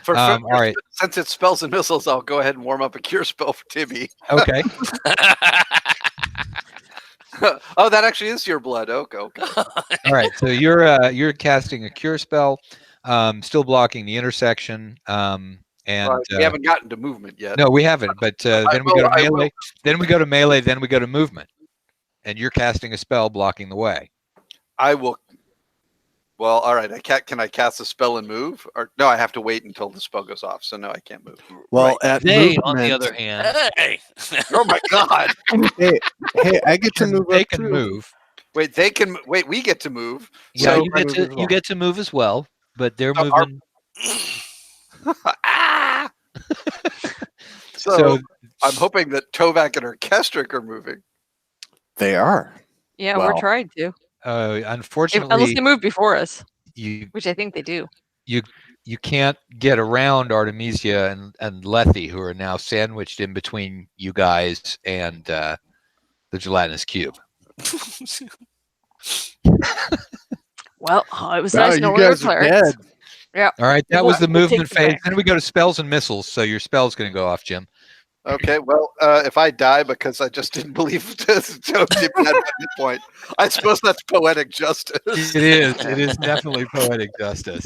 All right. Since it's spells and missiles, I'll go ahead and warm up a cure spell for Tibby. Okay. Oh, that actually is your blood. Okay. All right. So you're casting a cure spell, still blocking the intersection. And we haven't gotten to movement yet. No, we haven't. But then we go to melee. will. Then we go to melee. Then we go to movement. And you're casting a spell blocking the way. I will. Well, all right. Can I cast a spell and move? Or no, I have to wait until the spell goes off. So no, I can't move. Well, at They, movement, on the other hand, Hey. Oh my god! hey, I get to move they up can too. move. Wait, they can. Wait, we get to move. Yeah, So you get to move as well, but they're So our- moving. ah! So I'm hoping that Tovak and Orchestric are moving. They are. Yeah, Well, we're trying to. Unless Unfortunately, they move before us, you which I think they do. can't get around Artemisia and Lethe, who are now sandwiched in between you guys and the gelatinous cube. Well, it was Wow, nice you knowing we were guys are clerics. dead. All right, that We'll- was the we'll take movement you phase. back. Then we go to spells and missiles. So your spell's going to go off, Jim. Okay, well, if I die because I just didn't believe Toad had that point, I suppose that's poetic justice. It is. It is definitely poetic justice.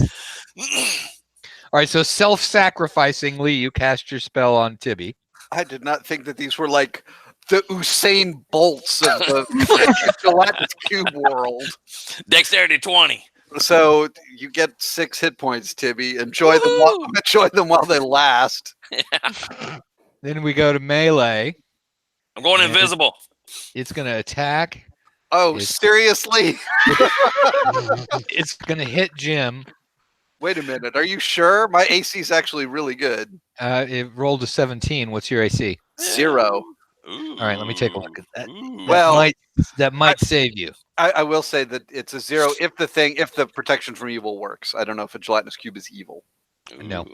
All right, so self-sacrificingly, you cast your spell on Tibby. I did not think that these were like the Usain Bolts of the Gelatinous Cube world. Dexterity 20. So you get 6 hit points, Tibby. Enjoy them while they last. Then we go to melee. I'm going Yeah. invisible. It's going to attack. Oh, It's- seriously? It's going to hit Jim. Wait a minute. Are you sure? My AC is actually really good. It rolled a 17. What's your AC? 0. All right, let me take a look at that. Well, that might save you. I will say that it's a 0 if the protection from evil works. I don't know if a gelatinous cube is evil. No.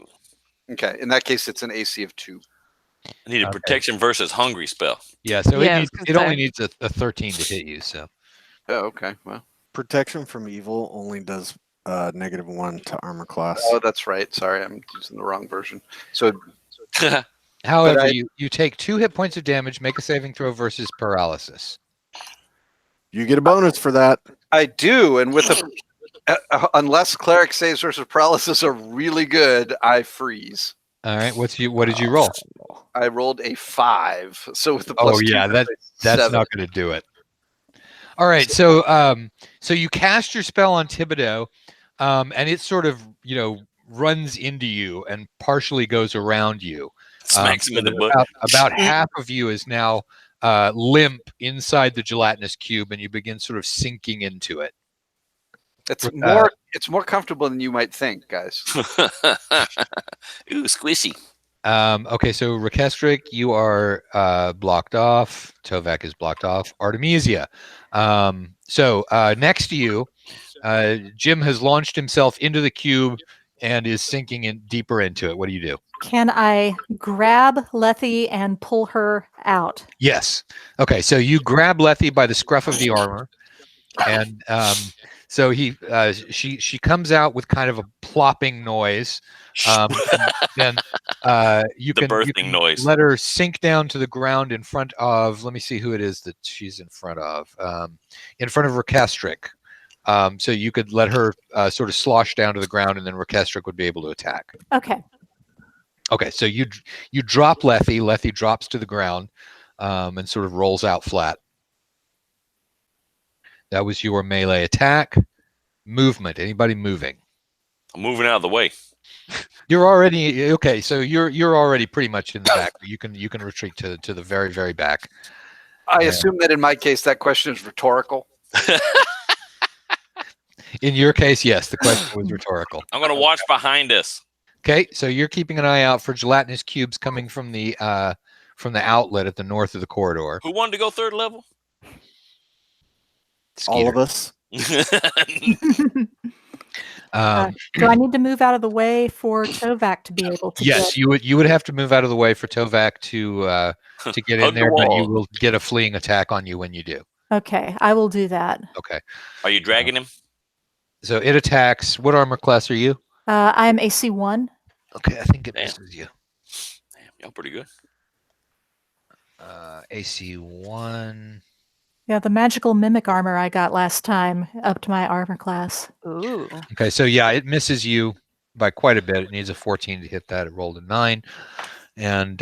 Okay, in that case, it's an AC of 2. I need a Okay. protection versus hungry spell. Yeah, so Yeah, I it, was needs, gonna it only say. needs a 13 to hit you. So Oh, okay. Well, Protection from evil only does -1 to armor class. oh, that's right. Sorry, I'm using the wrong version. So however, I- you take 2 hit points of damage, make a saving throw versus paralysis. You get a bonus for that. I do, and with unless cleric saves versus paralysis are really good, I freeze. All right, what did you roll? I rolled a 5. So with the Oh, plus yeah, 2, that's seven. not going to do it. All right, so so you cast your spell on Thibodeau, and it sort of runs into you and partially goes around you. Smacks him in the butt. About half of you is now limp inside the gelatinous cube, and you begin sort of sinking into it. It's more comfortable than you might think, guys. Ooh, squishy. Okay, so Rekestric, you are blocked off. Tovak is blocked off. Artemisia. Next to you, Jim has launched himself into the cube and is sinking in deeper into it. What do you do? Can I grab Lethe and pull her out? Yes. Okay, so you grab Lethe by the scruff of the armor, and so she comes out with kind of a plopping noise. Then you The can birthing noise. let her sink down to the ground in front of. Let me see who it is that she's in front of. In front of Rekestric. So you could let her sort of slosh down to the ground, and then Rekestric would be able to attack. Okay. Okay, so you drop Lethe. Lethe drops to the ground and sort of rolls out flat. That was your melee attack. Movement. Anybody moving? I'm moving out of the way. You're already okay. So you're already pretty much in the back. You can retreat to the very, very back. I assume that in my case that question is rhetorical. In your case, yes, the question was rhetorical. I'm going to watch behind us. Okay, so you're keeping an eye out for gelatinous cubes coming from the outlet at the north of the corridor. Who wanted to go third level? All Skeeter. of us. Do I need to move out of the way for Tovak to be able to Yes, get... you would have to move out of the way for Tovak to get in Hug the there, but you wall. will get a fleeing attack on you when you do. Okay, I will do that. Okay, Are you dragging him? so it attacks. What armor class are you? I'm AC 1. Okay, I think it Damn. misses you. Damn, y'all pretty good. AC 1. Yeah, the magical mimic armor I got last time upped my armor class. Ooh. Okay, so yeah, it misses you by quite a bit. It needs a 14 to hit that. It rolled a 9, and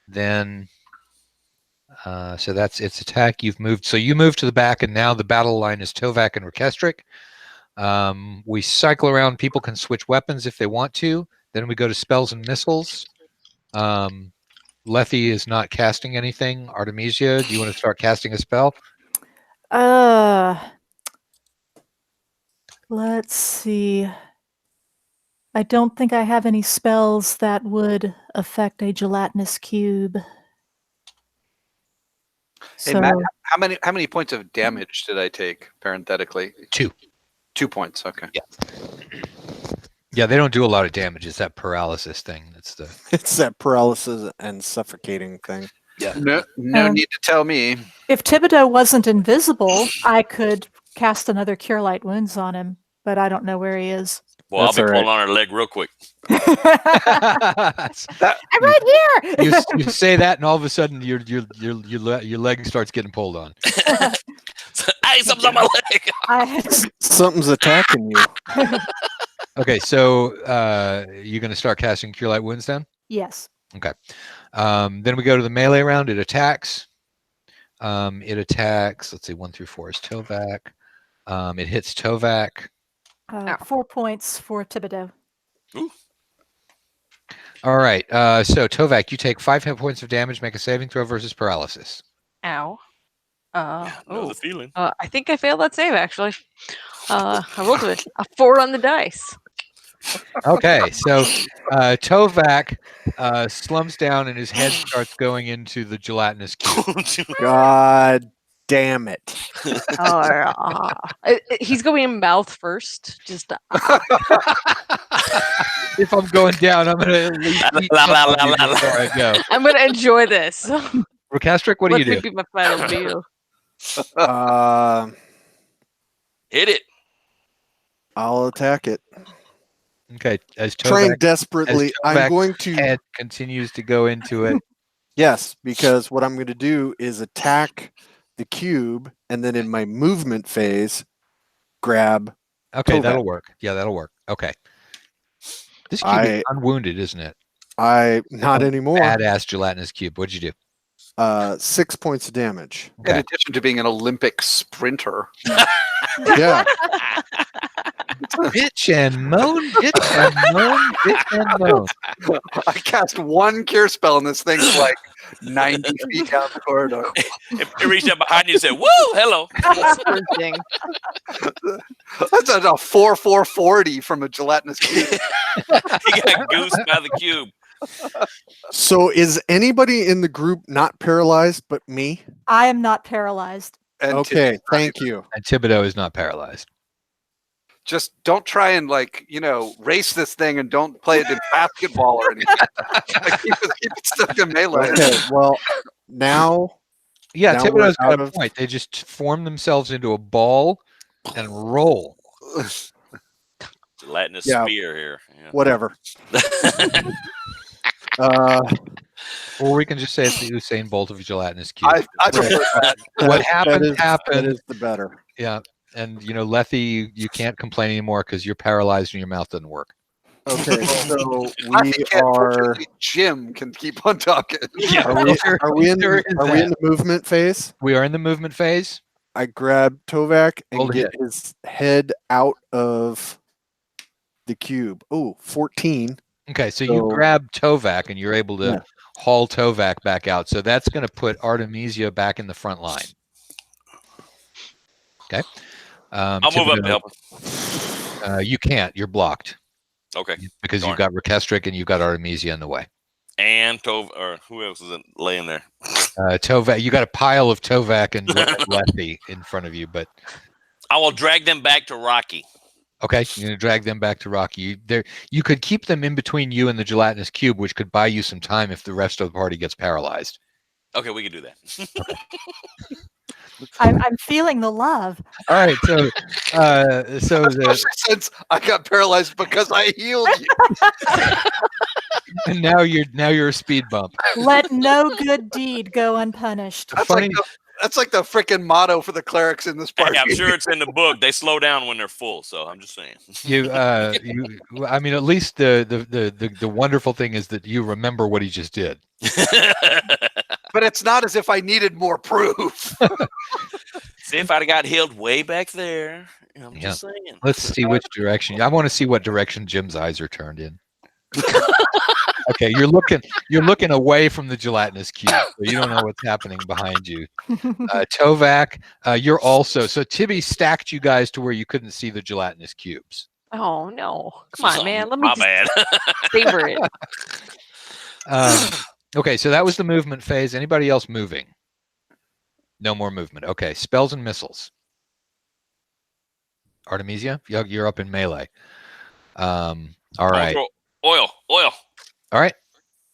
then so that's its attack. You've moved. So you move to the back, and now the battle line is Tovak and Rekestric. We cycle around. People can switch weapons if they want to. Then we go to spells and missiles. Lethe is not casting anything. Artemisia, do you want to start casting a spell? Let's see. I don't think I have any spells that would affect a gelatinous cube. Hey So, Matt, how many points of damage did I take parenthetically? 2. 2 points. Okay. Yeah, they don't do a lot of damage. It's that paralysis thing. That's the. It's that paralysis and suffocating thing. Yeah. No need to tell me. if Thibodeau wasn't invisible, I could cast another Cure Light Wounds on him, but I don't know where he is. Well, That's I'll be all right. pulling on her leg real quick. I'm right here. you say that, and all of a sudden your leg starts getting pulled on. Hey, something's on my leg. Something's attacking you. Okay, so you're going to start casting Cure Light Wounds then? Yes. Okay. Then we go to the melee round. It attacks. Let's see, 1 through 4 is Tovak. It hits Tovak. 4 points for Thibodeau. Ooh. All right. So Tovak, you take 5 hit points of damage. Make a saving throw versus paralysis. Ow. Know Oh. the feeling. I think I failed that save actually. I rolled a 4 on the dice. Okay, so Tovak slumps down and his head starts going into the gelatinous cube. God damn it. He's going in mouth first. Just If I'm going down, I'm going to at least eat something before I go. I'm gonna enjoy this. Rekestric, what do you Let do? me be my final meal. Hit it. I'll attack it. Okay, as Trying Tovak desperately. I'm Tovak's going to. head continues to go into it. Yes, because what I'm going to do is attack the cube, and then in my movement phase, grab. Okay, Tovak. that'll work. Yeah, that'll work. Okay. This cube is unwounded, isn't it? Not anymore. Badass gelatinous cube. What'd you do? 6 points of damage. In addition to being an Olympic sprinter. Yeah. Bitch and moan, bitch and moan, bitch and moan. I cast one cure spell and this thing's like 90 feet down the corridor. It reached up behind you and said, "Woo, hello." Sprinting. That's a 4-4-40 from a gelatinous cube. He got goosed by the cube. So is anybody in the group not paralyzed but me? I am not paralyzed. And Okay, thank you. And Thibodeau is not paralyzed. Just don't try and race this thing and don't play it in basketball or anything. Keep it stuck in melee. Okay, well, now Yeah, Now Thibodeau's we're out got a of- point. They just form themselves into a ball and roll. Gelatinous Yeah. spear here. Yeah. whatever. Or we can just say it's the Usain Bolt of gelatinous cube. I prefer that. What that happened is- happened. That is the better. Yeah. And, Lethy, you can't complain anymore because you're paralyzed and your mouth doesn't work. Okay, so I we can't, are. fortunately, Jim can keep on talking. Are we in There is the movement phase? We are in the movement phase. I grab Tovak and Hold get his head out of the cube. Oh, 14. Okay, so you So- grab Tovak and you're able to Yeah. haul Tovak back out. So that's going to put Artemisia back in the front line. Okay. I'll move up to help. You can't. You're blocked Okay. because Darn. you've got Rikestric and you've got Artemisia in the way. And Tov, or who else is laying there? Tovak, you got a pile of Tovak and Lethy in front of you, but I will drag them back to Rocky. okay, you're gonna drag them back to Rocky. You could keep them in between you and the gelatinous cube, which could buy you some time if the rest of the party gets paralyzed. Okay, we can do that. I'm feeling the love. All right, so Especially since I got paralyzed because I healed you. and now you're a speed bump. Let no good deed go unpunished. Funny, That's like the freaking motto for the clerics in this party. Hey, I'm sure it's in the book. They slow down when they're full, so I'm just saying. I mean, at least the wonderful thing is that you remember what he just did. But it's not as if I needed more proof. See, if I'd have got healed way back there, I'm Yeah. just saying. Let's see which direction. I want to see what direction Jim's eyes are turned in. Okay, you're looking away from the gelatinous cube, so you don't know what's happening behind you. Tovak, you're also so Tibby stacked you guys to where you couldn't see the gelatinous cubes. Oh no! Come on, man. Let me My just bad. savor it. Okay, so that was the movement phase. Anybody else moving? No more movement. Okay, spells and missiles. Artemisia, you're up in melee. All right. Oil. All right.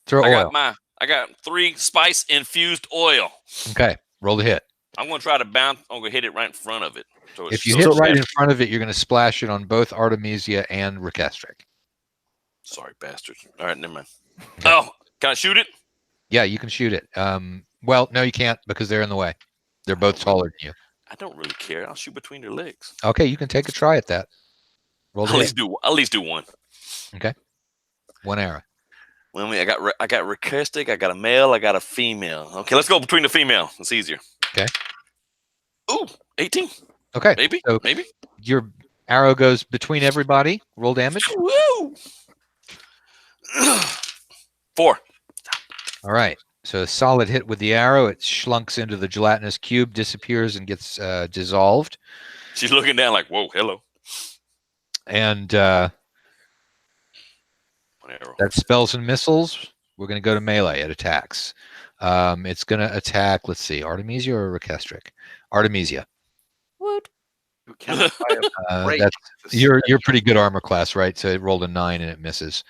Throw oil. I got 3 spice infused oil. Okay, roll the hit. I'm gonna try to bounce. I'm gonna hit it right in front of it. So If you hit right in front of it, you're going to splash it on both Artemisia and Rikestric. Sorry, bastards. All right, never mind. Oh, can I shoot it? Yeah, you can shoot it. Well, no, you can't because they're in the way. They're both taller than you. I don't really care. I'll shoot between their legs. Okay, you can take a try at that. Roll the At hit. least do one. One arrow. Well, I got Rikestric, I got a male, I got a female. Okay, let's go between the female. It's easier. Okay. Ooh, 18. Okay, Maybe. so Maybe. your arrow goes between everybody. Roll damage. Woo! 4. All right. So a solid hit with the arrow. It slunks into the gelatinous cube, disappears, and gets dissolved. She's looking down like, whoa, hello. And One arrow. that's spells and missiles. We're going to go to melee. It attacks. It's going to attack, let's see, Artemisia or Rikestric? Artemisia. Woot. You cannot buy a break That's, to you're spell. pretty good armor class, right? So it rolled a 9 and it misses.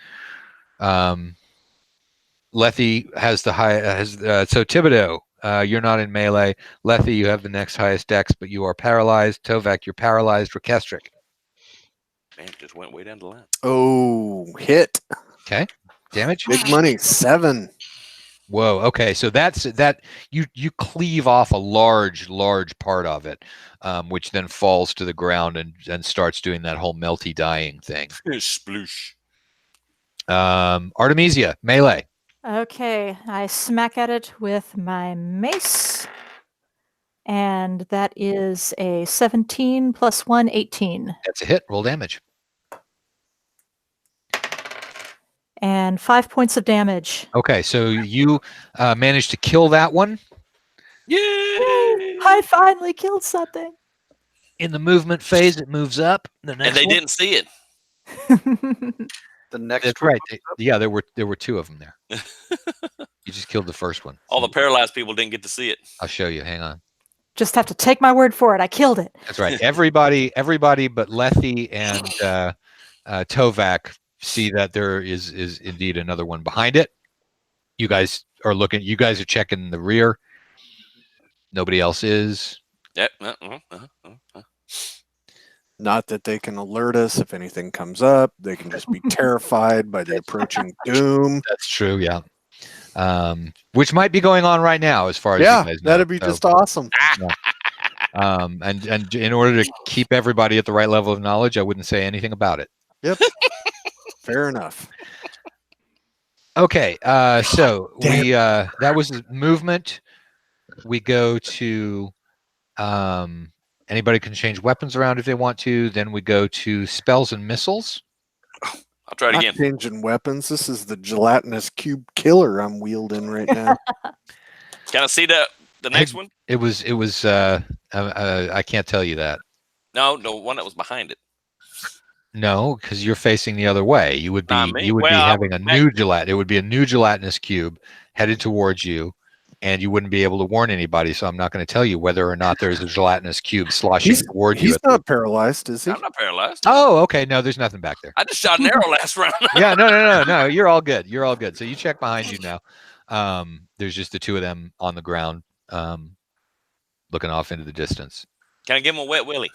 Lethy has the high. So Thibodeau, you're not in melee. Lethy, you have the next highest dex, but you are paralyzed. Tovak, you're paralyzed. Rikestric. Man, it just went way down the line. Oh, hit. Okay. Damage. Big money. 7. Whoa. Okay. So that's that. You cleave off a large part of it, which then falls to the ground and starts doing that whole melty dying thing. Sploosh. Artemisia, melee. Okay, I smack at it with my mace. And that is a 17 plus 1, 18. That's a hit. Roll damage. And 5 points of damage. Okay, so you managed to kill that one. Yay! I finally killed something. In the movement phase, it moves up. The next And they one. didn't see it. The next That's one right. moves up. Yeah, there were 2 of them there. You just killed the first one. All the paralyzed people didn't get to see it. I'll show you. Hang on. Just have to take my word for it. I killed it. That's right. Everybody but Lethe and Tovak see that there is indeed another one behind it. You guys are looking. You guys are checking the rear. Nobody else is. Yep. Not that they can alert us if anything comes up. They can just be terrified by the approaching doom. That's true. Yeah. Which might be going on right now, as far as you Yeah, guys know. that'd be So, just awesome. and in order to keep everybody at the right level of knowledge, I wouldn't say anything about it. Yep. Fair enough. Okay. So damn. we that was the movement. We go to anybody can change weapons around if they want to. Then we go to spells and missiles. I'll try it Not again. changing weapons. This is the gelatinous cube killer I'm wielding right now. Can I see the next one? It was I can't tell you that. No, the one that was behind it. No, because you're facing the other way. You would be Not me. you would Well, be I having a would new It would be a new gelatinous cube headed towards you, and you wouldn't be able to warn anybody. So I'm not going to tell you whether or not there's a gelatinous cube sloshing towards you. He's not paralyzed, is he? I'm not paralyzed. Oh, okay. No, there's nothing back there. I just shot an arrow last round. Yeah, no. You're all good. You're all good. So you check behind you now. There's just the 2 of them on the ground, looking off into the distance. Can I give him a wet willy?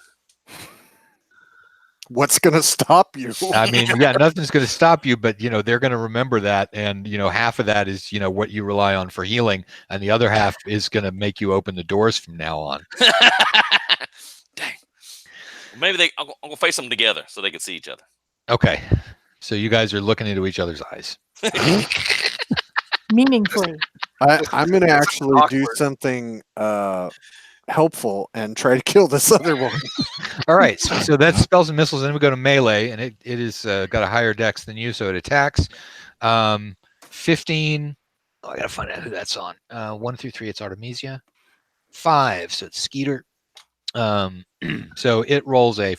What's going to stop you? I mean, yeah, nothing's going to stop you, but they're going to remember that, and half of that is what you rely on for healing, and the other half is going to make you open the doors from now on. Dang. Maybe I'm gonna face them together so they can see each other. Okay, so you guys are looking into each other's eyes. Meaningfully. I'm going to actually do awkward. something helpful and try to kill this other one. All right, so that's spells and missiles. Then we go to melee, and it is got a higher dex than you, so it attacks. 15. Oh, I gotta find out who that's on. 1 through 3, it's Artemisia. 5, so it's Skeeter. So it rolls a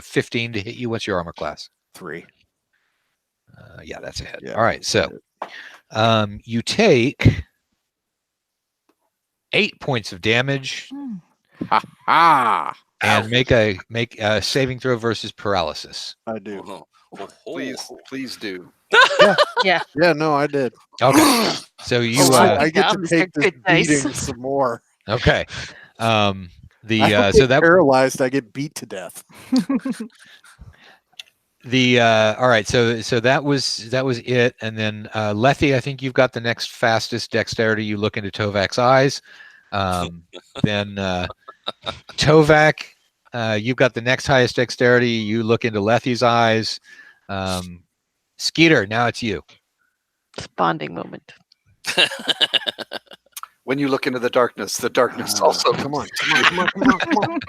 15 to hit you. What's your armor class? 3. Yeah, that's a hit. Yeah. All right, so you take 8 points of damage Ah, and make a saving throw versus paralysis. I do. Please do. Yeah, no, I did. Okay, so you I get to These take are this good dice. beating some more. okay. I The don't so get that paralyzed, I get beat to death. the all right. So that was it, and then Lethe, I think you've got the next fastest dexterity. You look into Tovak's eyes. Then Tovak, you've got the next highest dexterity. You look into Lethe's eyes. Skeeter, now it's you. It's a bonding moment. When you look into the darkness also. Come on.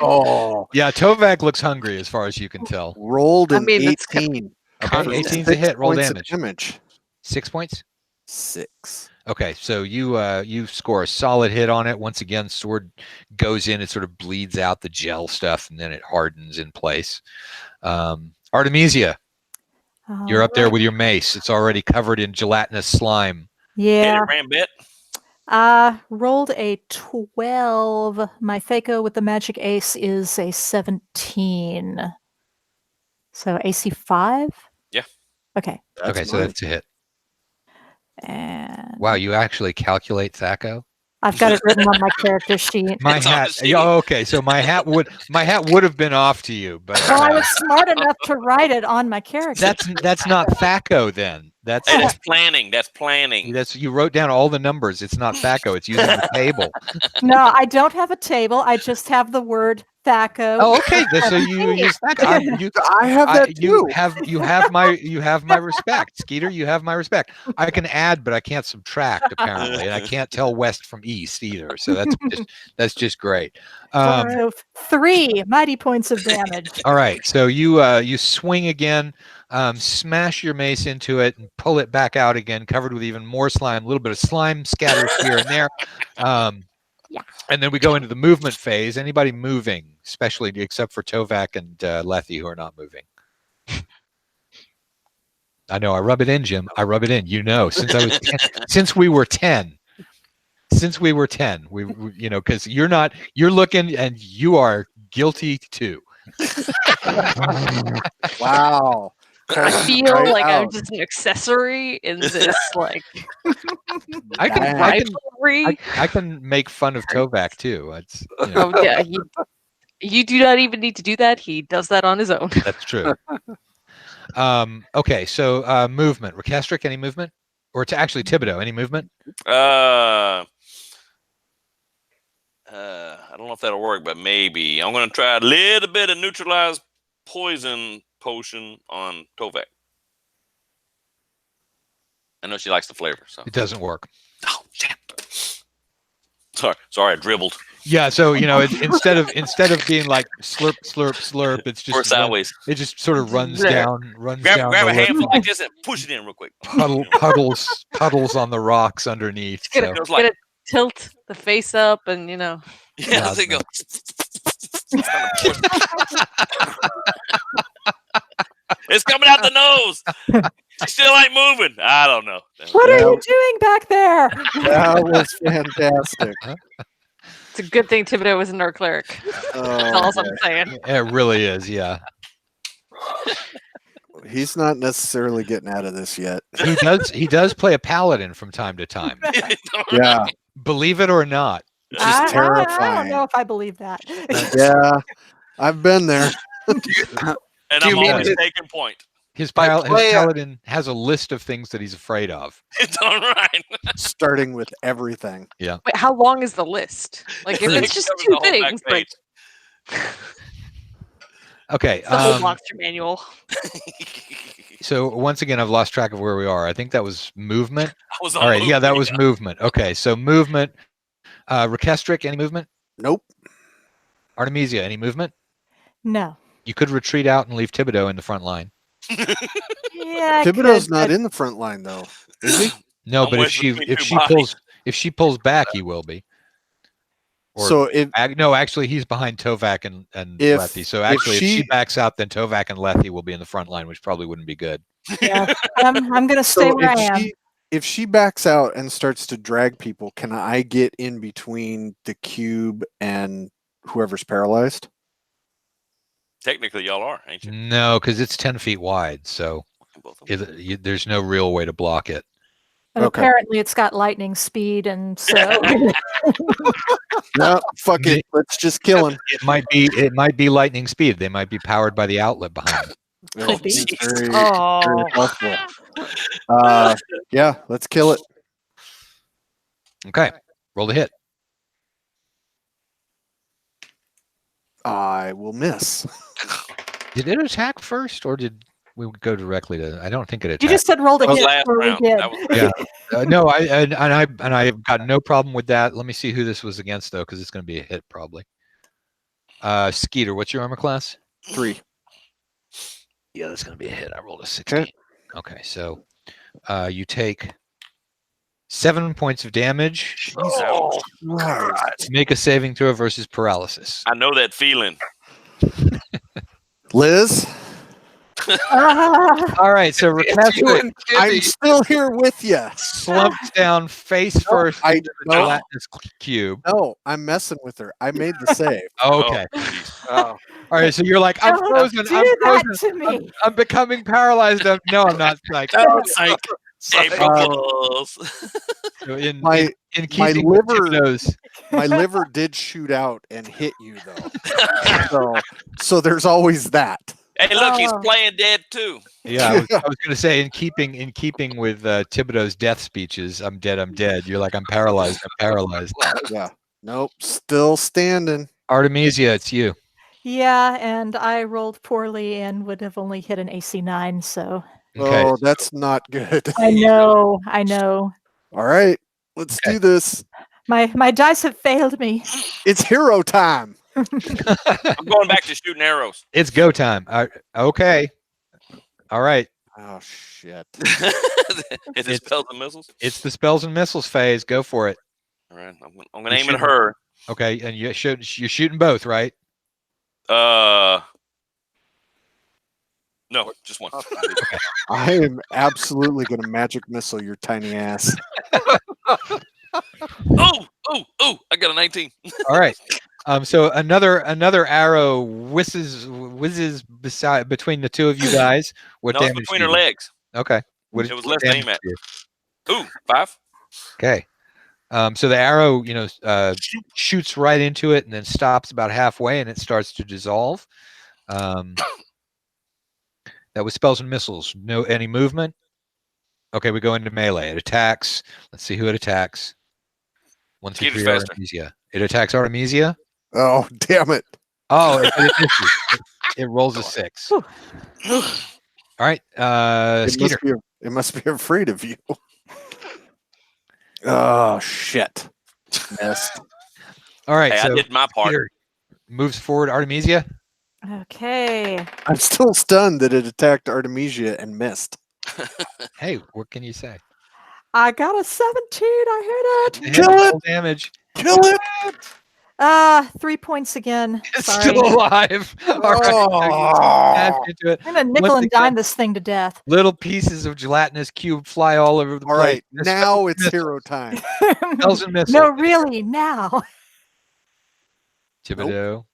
Oh, Yeah, Tovak looks hungry as far as you can tell. rolled I an mean, that's 18. Okay, Constant. 18's a hit. Roll 6 points of damage. damage. 6 points. 6. Okay, so you score a solid hit on it. Once again, sword goes in, it sort of bleeds out the gel stuff, and then it hardens in place. Artemisia, you're up there with your mace. It's already covered in gelatinous slime. Hit Yeah. it, Rambit. Rolled a 12. My Thaco with the magic ace is a 17. So AC 5? Yeah. Okay. Okay, so that's a hit. And Wow, you actually calculate Thaco? I've got it written on my character sheet. My It's on hat. the sheet. Oh, okay, so my hat would have been off to you, but Well, I was smart enough to write it on my character. that's not Thaco then. That's Hey, that's planning. That's planning. you wrote down all the numbers. It's not Thaco. It's using the table. No, I don't have a table. I just have the word Thaco. Oh, okay. So you use that. I have that too. You have my respect, Skeeter. You have my respect. I can add, but I can't subtract apparently, and I can't tell west from east either. So that's just great. So 3 mighty points of damage. All right. So you swing again, smash your mace into it, and pull it back out again, covered with even more slime. A little bit of slime scatters here and there. Yeah. And then we go into the movement phase. Anybody moving, especially except for Tovak and Lethy, who are not moving. I know. I rub it in, Jim. I rub it in. You know, since we were 10. Since we were 10, we because you're looking and you are guilty too. Wow. I feel Right like I'm out. just an accessory in this like I can rivalry. I can make fun of Tovak too. It's Oh yeah, you do not even need to do that. He does that on his own. that's true. Okay, so movement. Rekestric, any movement? Or to actually Thibodeau, any movement? I don't know if that'll work, but maybe. I'm going to try a little bit of neutralized poison potion on Tovak. I know she likes the flavor, so. It doesn't work. Oh, damn. Sorry, I dribbled. Yeah, so instead of being like slurp, slurp, slurp, it's just Or sideways. It just sort of runs down, Grab down a the lip, handful like this and push it in real quick. puddles on the rocks underneath. It's gonna, So. It's like- gonna tilt the face up and Yeah, Yeah, there you go. It's coming out the nose. She still ain't moving. I don't know. What are you doing back there? That was fantastic. it's a good thing Thibodeau isn't our cleric. That's all I'm saying. It really is, yeah. He's not necessarily getting out of this yet. He does play a paladin from time to time. Yeah. Believe it or not. Just I don't terrifying. know if I believe that. Yeah. I've been there. And Do you I'm mean always to- taking point. His By play- paladin has a list of things that he's afraid of. It's all right. Starting with everything. Wait, how long is the list? Like if it's just Covers two the whole back things, like page. Okay. the whole monster manual. So once again, I've lost track of where we are. I think that was movement. I was All right. Yeah, that moving. was movement. Okay. So movement. Rekestric, any movement? Nope. Artemisia, any movement? No. You could retreat out and leave Thibodeau in the front line. Yeah. I Thibodeau's could, not but in the front line though. Is he? No, I'm but if wedged between two bodies. she pulls back, he will be. Or So if no, actually, he's behind Tovak and If- Lethy. So if actually, if she she- backs out, then Tovak and Lethy will be in the front line, which probably wouldn't be good. Yeah, I'm going to stay so where I am. if she backs out and starts to drag people, can I get in between the cube and whoever's paralyzed? Technically, y'all are, ain't you? No, because it's 10 feet wide, so Both of them. there's no real way to block it. And Okay. apparently it's got lightning speed, and so No, fuck it. Let's just kill him. It might be lightning speed. They might be powered by the outlet behind it. Could be. It's very, Oh, very possible. Yeah, let's kill it. Okay, roll the hit. I will miss. Did it attack first, or did we go directly to? I don't think it attacked. you just said roll the That was hit. last Or we round. did. That was- Yeah. No, I've got no problem with that. Let me see who this was against though, because it's going to be a hit probably. Skeeter, what's your armor class? 3. Yeah, that's going to be a hit. I rolled a 16. Okay, so you take 7 points of damage. Oh, Make a saving throw versus paralysis. I know that feeling. Liz, All right, so It's you Rekestric and I'm Gibby. still here with you. slumps down face first I into the no, gelatinous cube. no, I'm messing with her. I made the save. Okay. Jeez. Oh, All right, so you're like, I'm Don't frozen. do I'm that frozen. to me. I'm becoming paralyzed. No, I'm not. Like, Psych. April Fools. so in My keeping with liver- Thibodeau's- my liver did shoot out and hit you though. So there's always that. Hey, look, he's Oh. playing dead too. Yeah, I was going to say in keeping with Thibodeau's death speeches, I'm dead. I'm dead. You're like, I'm paralyzed. I'm paralyzed. Yeah. Nope. Still standing. Artemisia, it's you. Yeah, and I rolled poorly and would have only hit an AC 9, so. Okay. Oh, that's not good. I know. All right, let's do this. My dice have failed me. It's hero time. I'm going back to shooting arrows. It's go time. Okay. All right. Oh shit. Is it spells and missiles? It's the spells and missiles phase. Go for it. All right, I'm gonna aim shooting- at her. Okay, and you're shooting both, right? No, just one. I am absolutely gonna magic missile your tiny ass. Oh! I got a 19. All right. So another arrow whizzes beside between the two of you guys. What No, it's damage? between do her you do? legs. Okay. What It was what left to damage aim at. do you- Ooh, 5. Okay. So the arrow, shoots right into it and then stops about halfway, and it starts to dissolve. That was spells and missiles. No any movement. Okay, we go into melee. It attacks. Let's see who it attacks. 1, 2, Skeeter's 3, faster. Artemisia. It attacks Artemisia. Oh damn it. Oh, it rolls a 6. Whew. All right, Skeeter. It must be afraid of you. Oh shit. Missed. All right, Hey, so I did my part. Skeeter moves forward. Artemisia. Okay. I'm still stunned that it attacked Artemisia and missed. Hey, what can you say? I got a 17. I hit it. Kill it! Roll damage. Kill it! 3 points again. It's Sorry. still alive. All right, so you smash into it. I'm gonna nickel Once and dime again, this thing to death. little pieces of gelatinous cube fly all over the All place. right, This now it's missile. hero time. Spells and missiles. No, really, now. Thibodeau,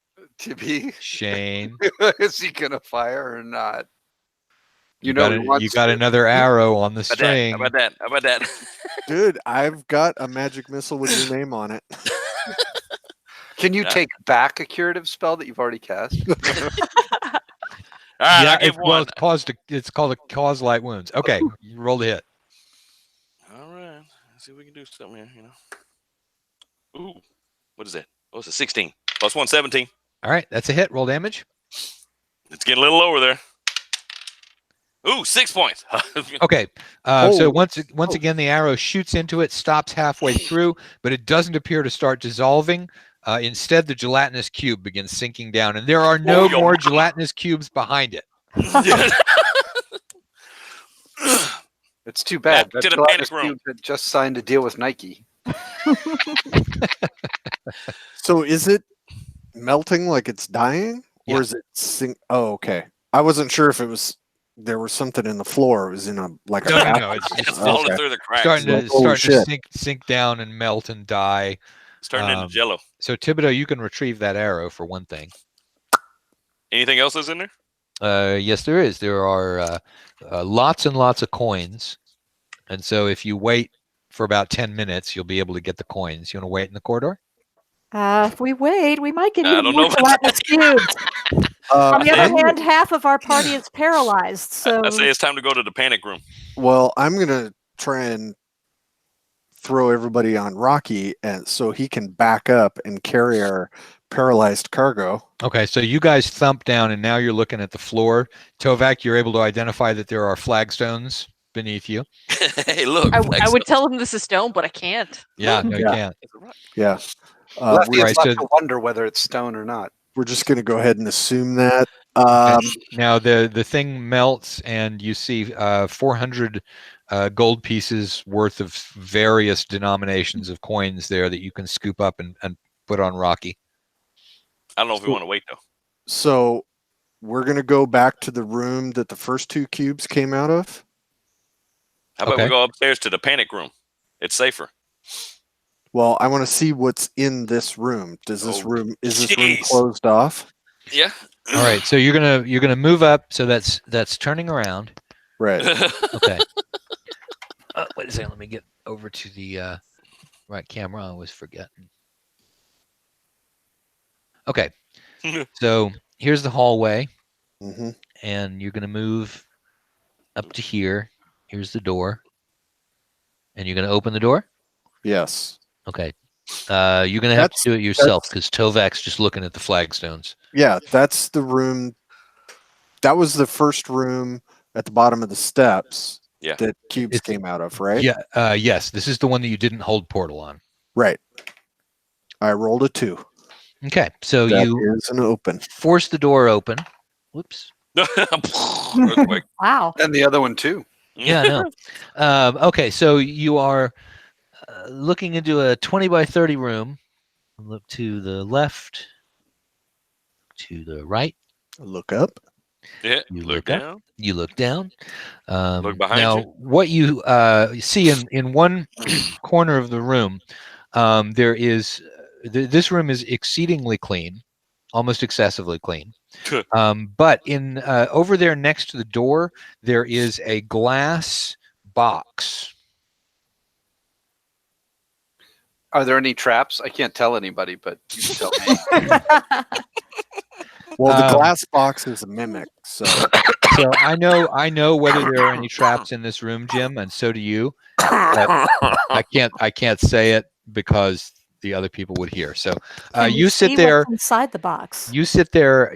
To be, Shane. is he gonna fire or not? You got another arrow on the How string. about that? How about that? Dude, I've got a magic missile with your name on it. Can you Yeah. take back a curative spell that you've already cast? All right, Yeah, I give one. it's called a cause light wounds. Okay, you roll the hit. All right, let's see if we can do something here. Ooh, what is that? Oh, it's a 16 plus 1, 17. All right, that's a hit. Roll damage. It's getting a little lower there. Ooh, 6 points. Okay, so Oh. once again, the arrow shoots into it, stops halfway through, but it doesn't appear to start dissolving. Instead, the gelatinous cube begins sinking down, and there are no Oh, more gelatinous cubes behind it. It's too bad. Back to the Gelatinous panic room. Cube had just signed a deal with Nike. So is it melting like it's dying? Yeah. Or is it Oh, okay. I wasn't sure if there was something in the floor. It was in a like a No, bath- no, it's It's just falling Okay. through the cracks. starting to Holy shit. sink down and melt and die. It's turning um, into jello. So Thibodeau, you can retrieve that arrow for one thing. Anything else is in there? Yes, there is. There are lots and lots of coins, and so if you wait for about 10 minutes, you'll be able to get the coins. You want to wait in the corridor? If we wait, we might get I even don't more know about gelatinous cubes. On the other hand, half of our party is paralyzed, so I say it's time to go to the panic room. Well, I'm gonna try and throw everybody on Rocky, and so he can back up and carry our paralyzed cargo. Okay, so you guys thump down, and now you're looking at the floor. Tovak, you're able to identify that there are flagstones beneath you. Hey, look. I flags would up. tell him this is stone, but I can't. Yeah, no, you Yeah. can't. It's a rock. Yeah. Lefty is right, left so- to wonder whether it's stone or not. We're just gonna go ahead and assume that. Now the thing melts, and you see 400 gold pieces worth of various denominations of coins there that you can scoop up and put on Rocky. I don't know if we want to wait though. So we're gonna go back to the room that the first two cubes came out of. How about Okay. we go upstairs to the panic room? It's safer. Well, I want to see what's in this room. Is this Oh, room jeez. closed off? Yeah. All right, so you're gonna move up. So that's turning around. Right. Okay. Wait a second. Let me get over to the right camera. I always forget. Okay. So here's the hallway, hmm and you're gonna move up to here. Here's the door, and you're gonna open the door. Yes. Okay. You're gonna have to That's- do it yourself that's- because Tovak's just looking at the flagstones. Yeah, that's the room. That was the first room at the bottom of the steps Yeah. that cubes It's- came out of, right? Yeah. Yes. This is the one that you didn't hold portal on. Right. I rolled a 2. Okay. So That you is an open. force the door open. Whoops. Earthquake. Wow. And the other one too. Yeah. No. Okay. So you are looking into a 20 by 30 room. Look to the left. To the right. Look up. Yeah. You Look look up. down. You look down. Look behind now, you. what you see in one corner of the room, there is this room is exceedingly clean, almost excessively clean. But in over there next to the door, there is a glass box. Are there any traps? I can't tell anybody, but you can tell me. Well, the Um, glass box is a mimic, so So I know whether there are any traps in this room, Jim, and so do you. But I can't say it because the other people would hear. So Can you we sit see there. what's inside the box. You sit there,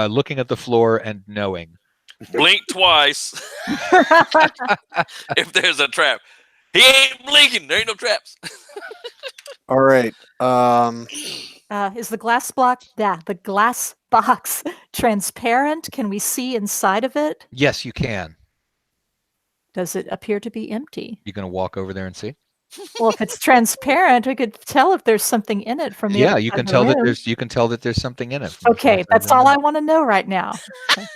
looking at the floor and knowing. Blink twice if there's a trap. He ain't blinking. There ain't no traps. all right. Is the glass the glass box transparent? Can we see inside of it? Yes, you can. Does it appear to be empty? You're going to walk over there and see. Well, if it's transparent, we could tell if there's something in it from the Yeah, other you side can of the tell that room. you can tell that there's something in it. from the Okay, far side that's of the all I room. want to know right now.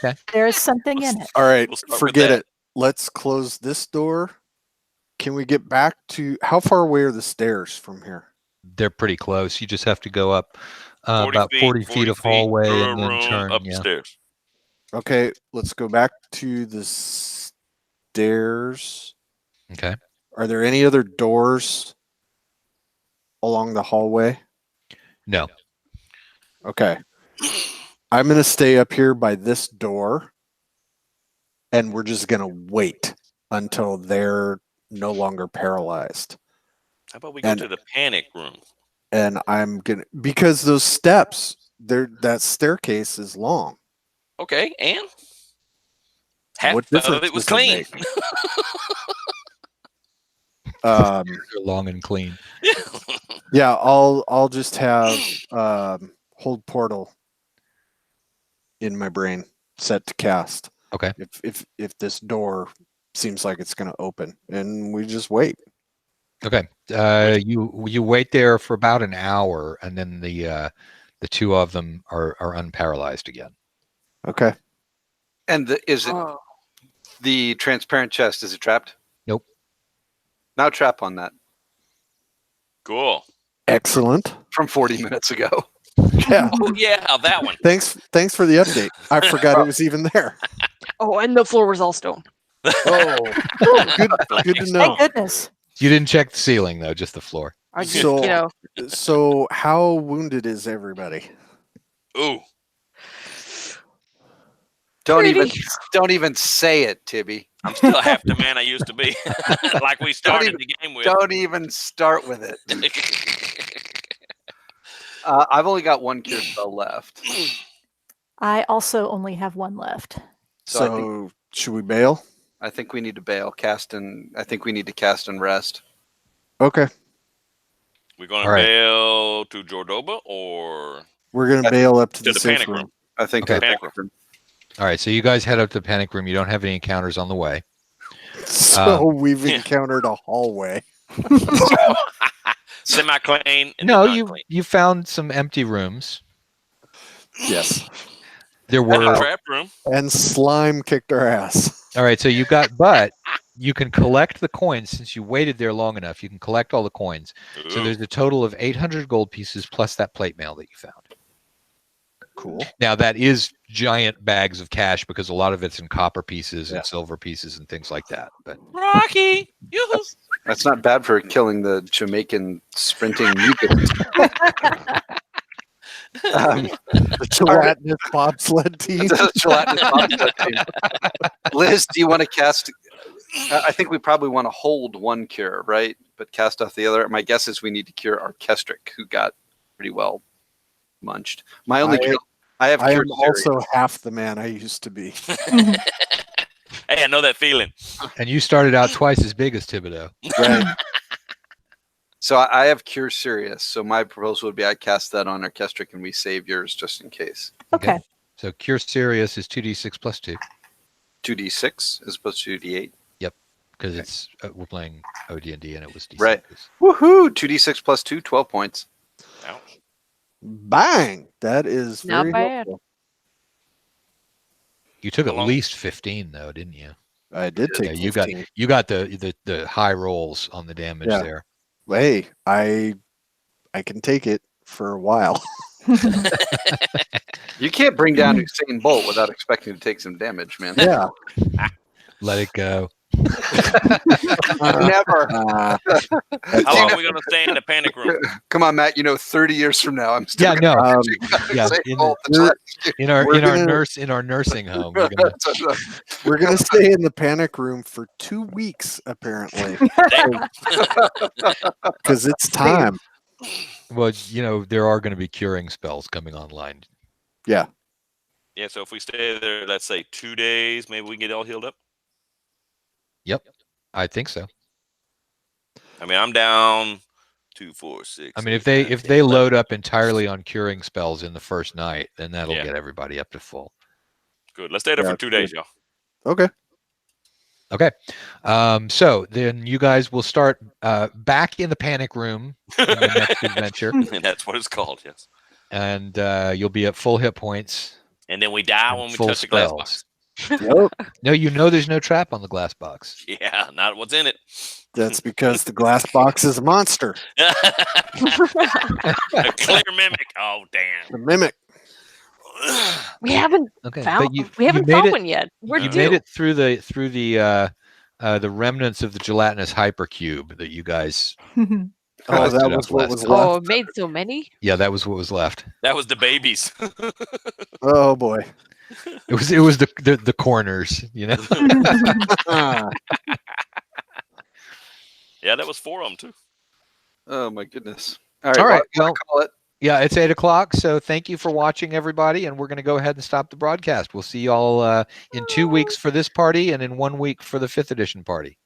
Okay. There is something in it. All right. We'll start with Forget that. it. Let's close this door. Can we get back to how far away are the stairs from here? They're pretty close. You just have to go up 40 about 40 feet of hallway through and a then room, turn. up the Yeah. stairs. Okay, let's go back to the stairs. Okay. Are there any other doors along the hallway? No. Okay. I'm going to stay up here by this door and we're just going to wait until they're no longer paralyzed. How about we go And- to the panic room? And I'm going to, because those steps, that staircase is long. Okay, and half What of difference it was does it clean. make? Um, They're long and clean. yeah, I'll just have hold portal in my brain set to cast. Okay. If this door seems like it's going to open, and we just wait. Okay. You wait there for about an hour, and then the two of them are unparalyzed again. Okay. And is it Oh. the transparent chest? Is it trapped? Nope. Now trap on that Cool. Excellent. from 40 minutes ago. Yeah. Oh yeah, that one. Thanks for the update. I forgot it was even there. Oh, and the floor was all stone. Oh, good to know. Thank goodness. You didn't check the ceiling though, just the floor. I just, So- So, how wounded is everybody? Ooh. Don't Pretty. even say it, Tibby. I'm still half the man I used to be. Like we started the game with. Don't even start with it. I've only got one cure spell left. I also only have one left. So So, should we bail? I think we need to bail, I think we need to cast and rest. Okay, We're going All to right. bail to Jordoba or we're gonna bail up to to the the safe panic room. room. I think Okay. the Panic room. All right. So you guys head up to the panic room. You don't have any encounters on the way. So we've yeah. encountered a hallway. semi-clean. and No, then you non-clean. you found some empty rooms. Yes, There And a were. trap room. and slime kicked our ass. All right. So you got, but you can collect the coins since you waited there long enough. You can collect all the coins. So Ooh. there's a total of 800 gold pieces plus that plate mail that you found. Cool. Now that is giant bags of cash because a lot of it's in copper pieces Yeah. and silver pieces and things like that. But Rocky. Yoo-hoo. That's not bad for killing the Jamaican sprinting mucus. The gelatinous bobsled team. Gelatinous bobsled team. Liz, do you want to cast I think we probably want to hold one cure, right? But cast off the other. My guess is we need to cure Orchestric, who got pretty well munched. My only cure, I have I cure am also half the man I used to be. Hey, I know that feeling. And you started out twice as big as Thibodeau. Right. So I have cure serious. So my proposal would be I cast that on Orchestric and we save yours just in case. Okay. So Cure Serious is 2d6 plus 2. 2d6 as opposed to 2d8. Because it's we're playing OD&D and it was D6. Right. Woohoo! 2d6 plus 2, 12 points. Ouch. Bang! That is Not very bad. helpful. You took How at long- least 15 though, didn't you? I did take Yeah, 15. you got the high rolls on the damage Yeah. there. Hey, I can take it for a while. You can't bring down Usain Bolt without expecting to take some damage, man. Yeah. Let it go. Never. How long are we gonna stay in the panic room? Come on, Matt. 30 years from now, I'm still Yeah, no. Yeah, Usain in Bolt. in our nursing home. We're gonna, We're gonna stay in the panic room for 2 weeks, apparently, because it's time. well, there are going to be curing spells coming online. Yeah. Yeah, so if we stay there, let's say 2 days, maybe we can get all healed up. Yep, I think so. I mean, I'm down 2, 4, 6. I mean, if 8, 9, they 10, 11. load up entirely on curing spells in the first night, then that'll Yeah. get everybody up to full. Good. Let's stay there Yeah, for 2 days, y'all. Okay. Okay. So then you guys will start back in the panic room in the next adventure, And that's what it's called, yes. and you'll be at full hit points. And then we die And when we full touch the glass spells. box. Yep. No, there's no trap on the glass box. Yeah, not what's in it. That's because the glass box is a monster. A clear mimic. Oh, damn. The mimic. We haven't Okay, found. but you Haven't made found it. one yet. Where'd You you made do? it through the remnants of the gelatinous hypercube that you guys. Oh, busted that up was what last was time. left. Oh, it made so many. Yeah, that was what was left. That was the babies. Oh boy. It was the corners, Ah, Yeah, that was 4 of them, too. Oh my goodness. All right. All right, Well, well- call it. Yeah, it's 8:00. So thank you for watching, everybody, and we're going to go ahead and stop the broadcast. We'll see y'all in 2 weeks for this party, and in 1 week for the 5th edition party.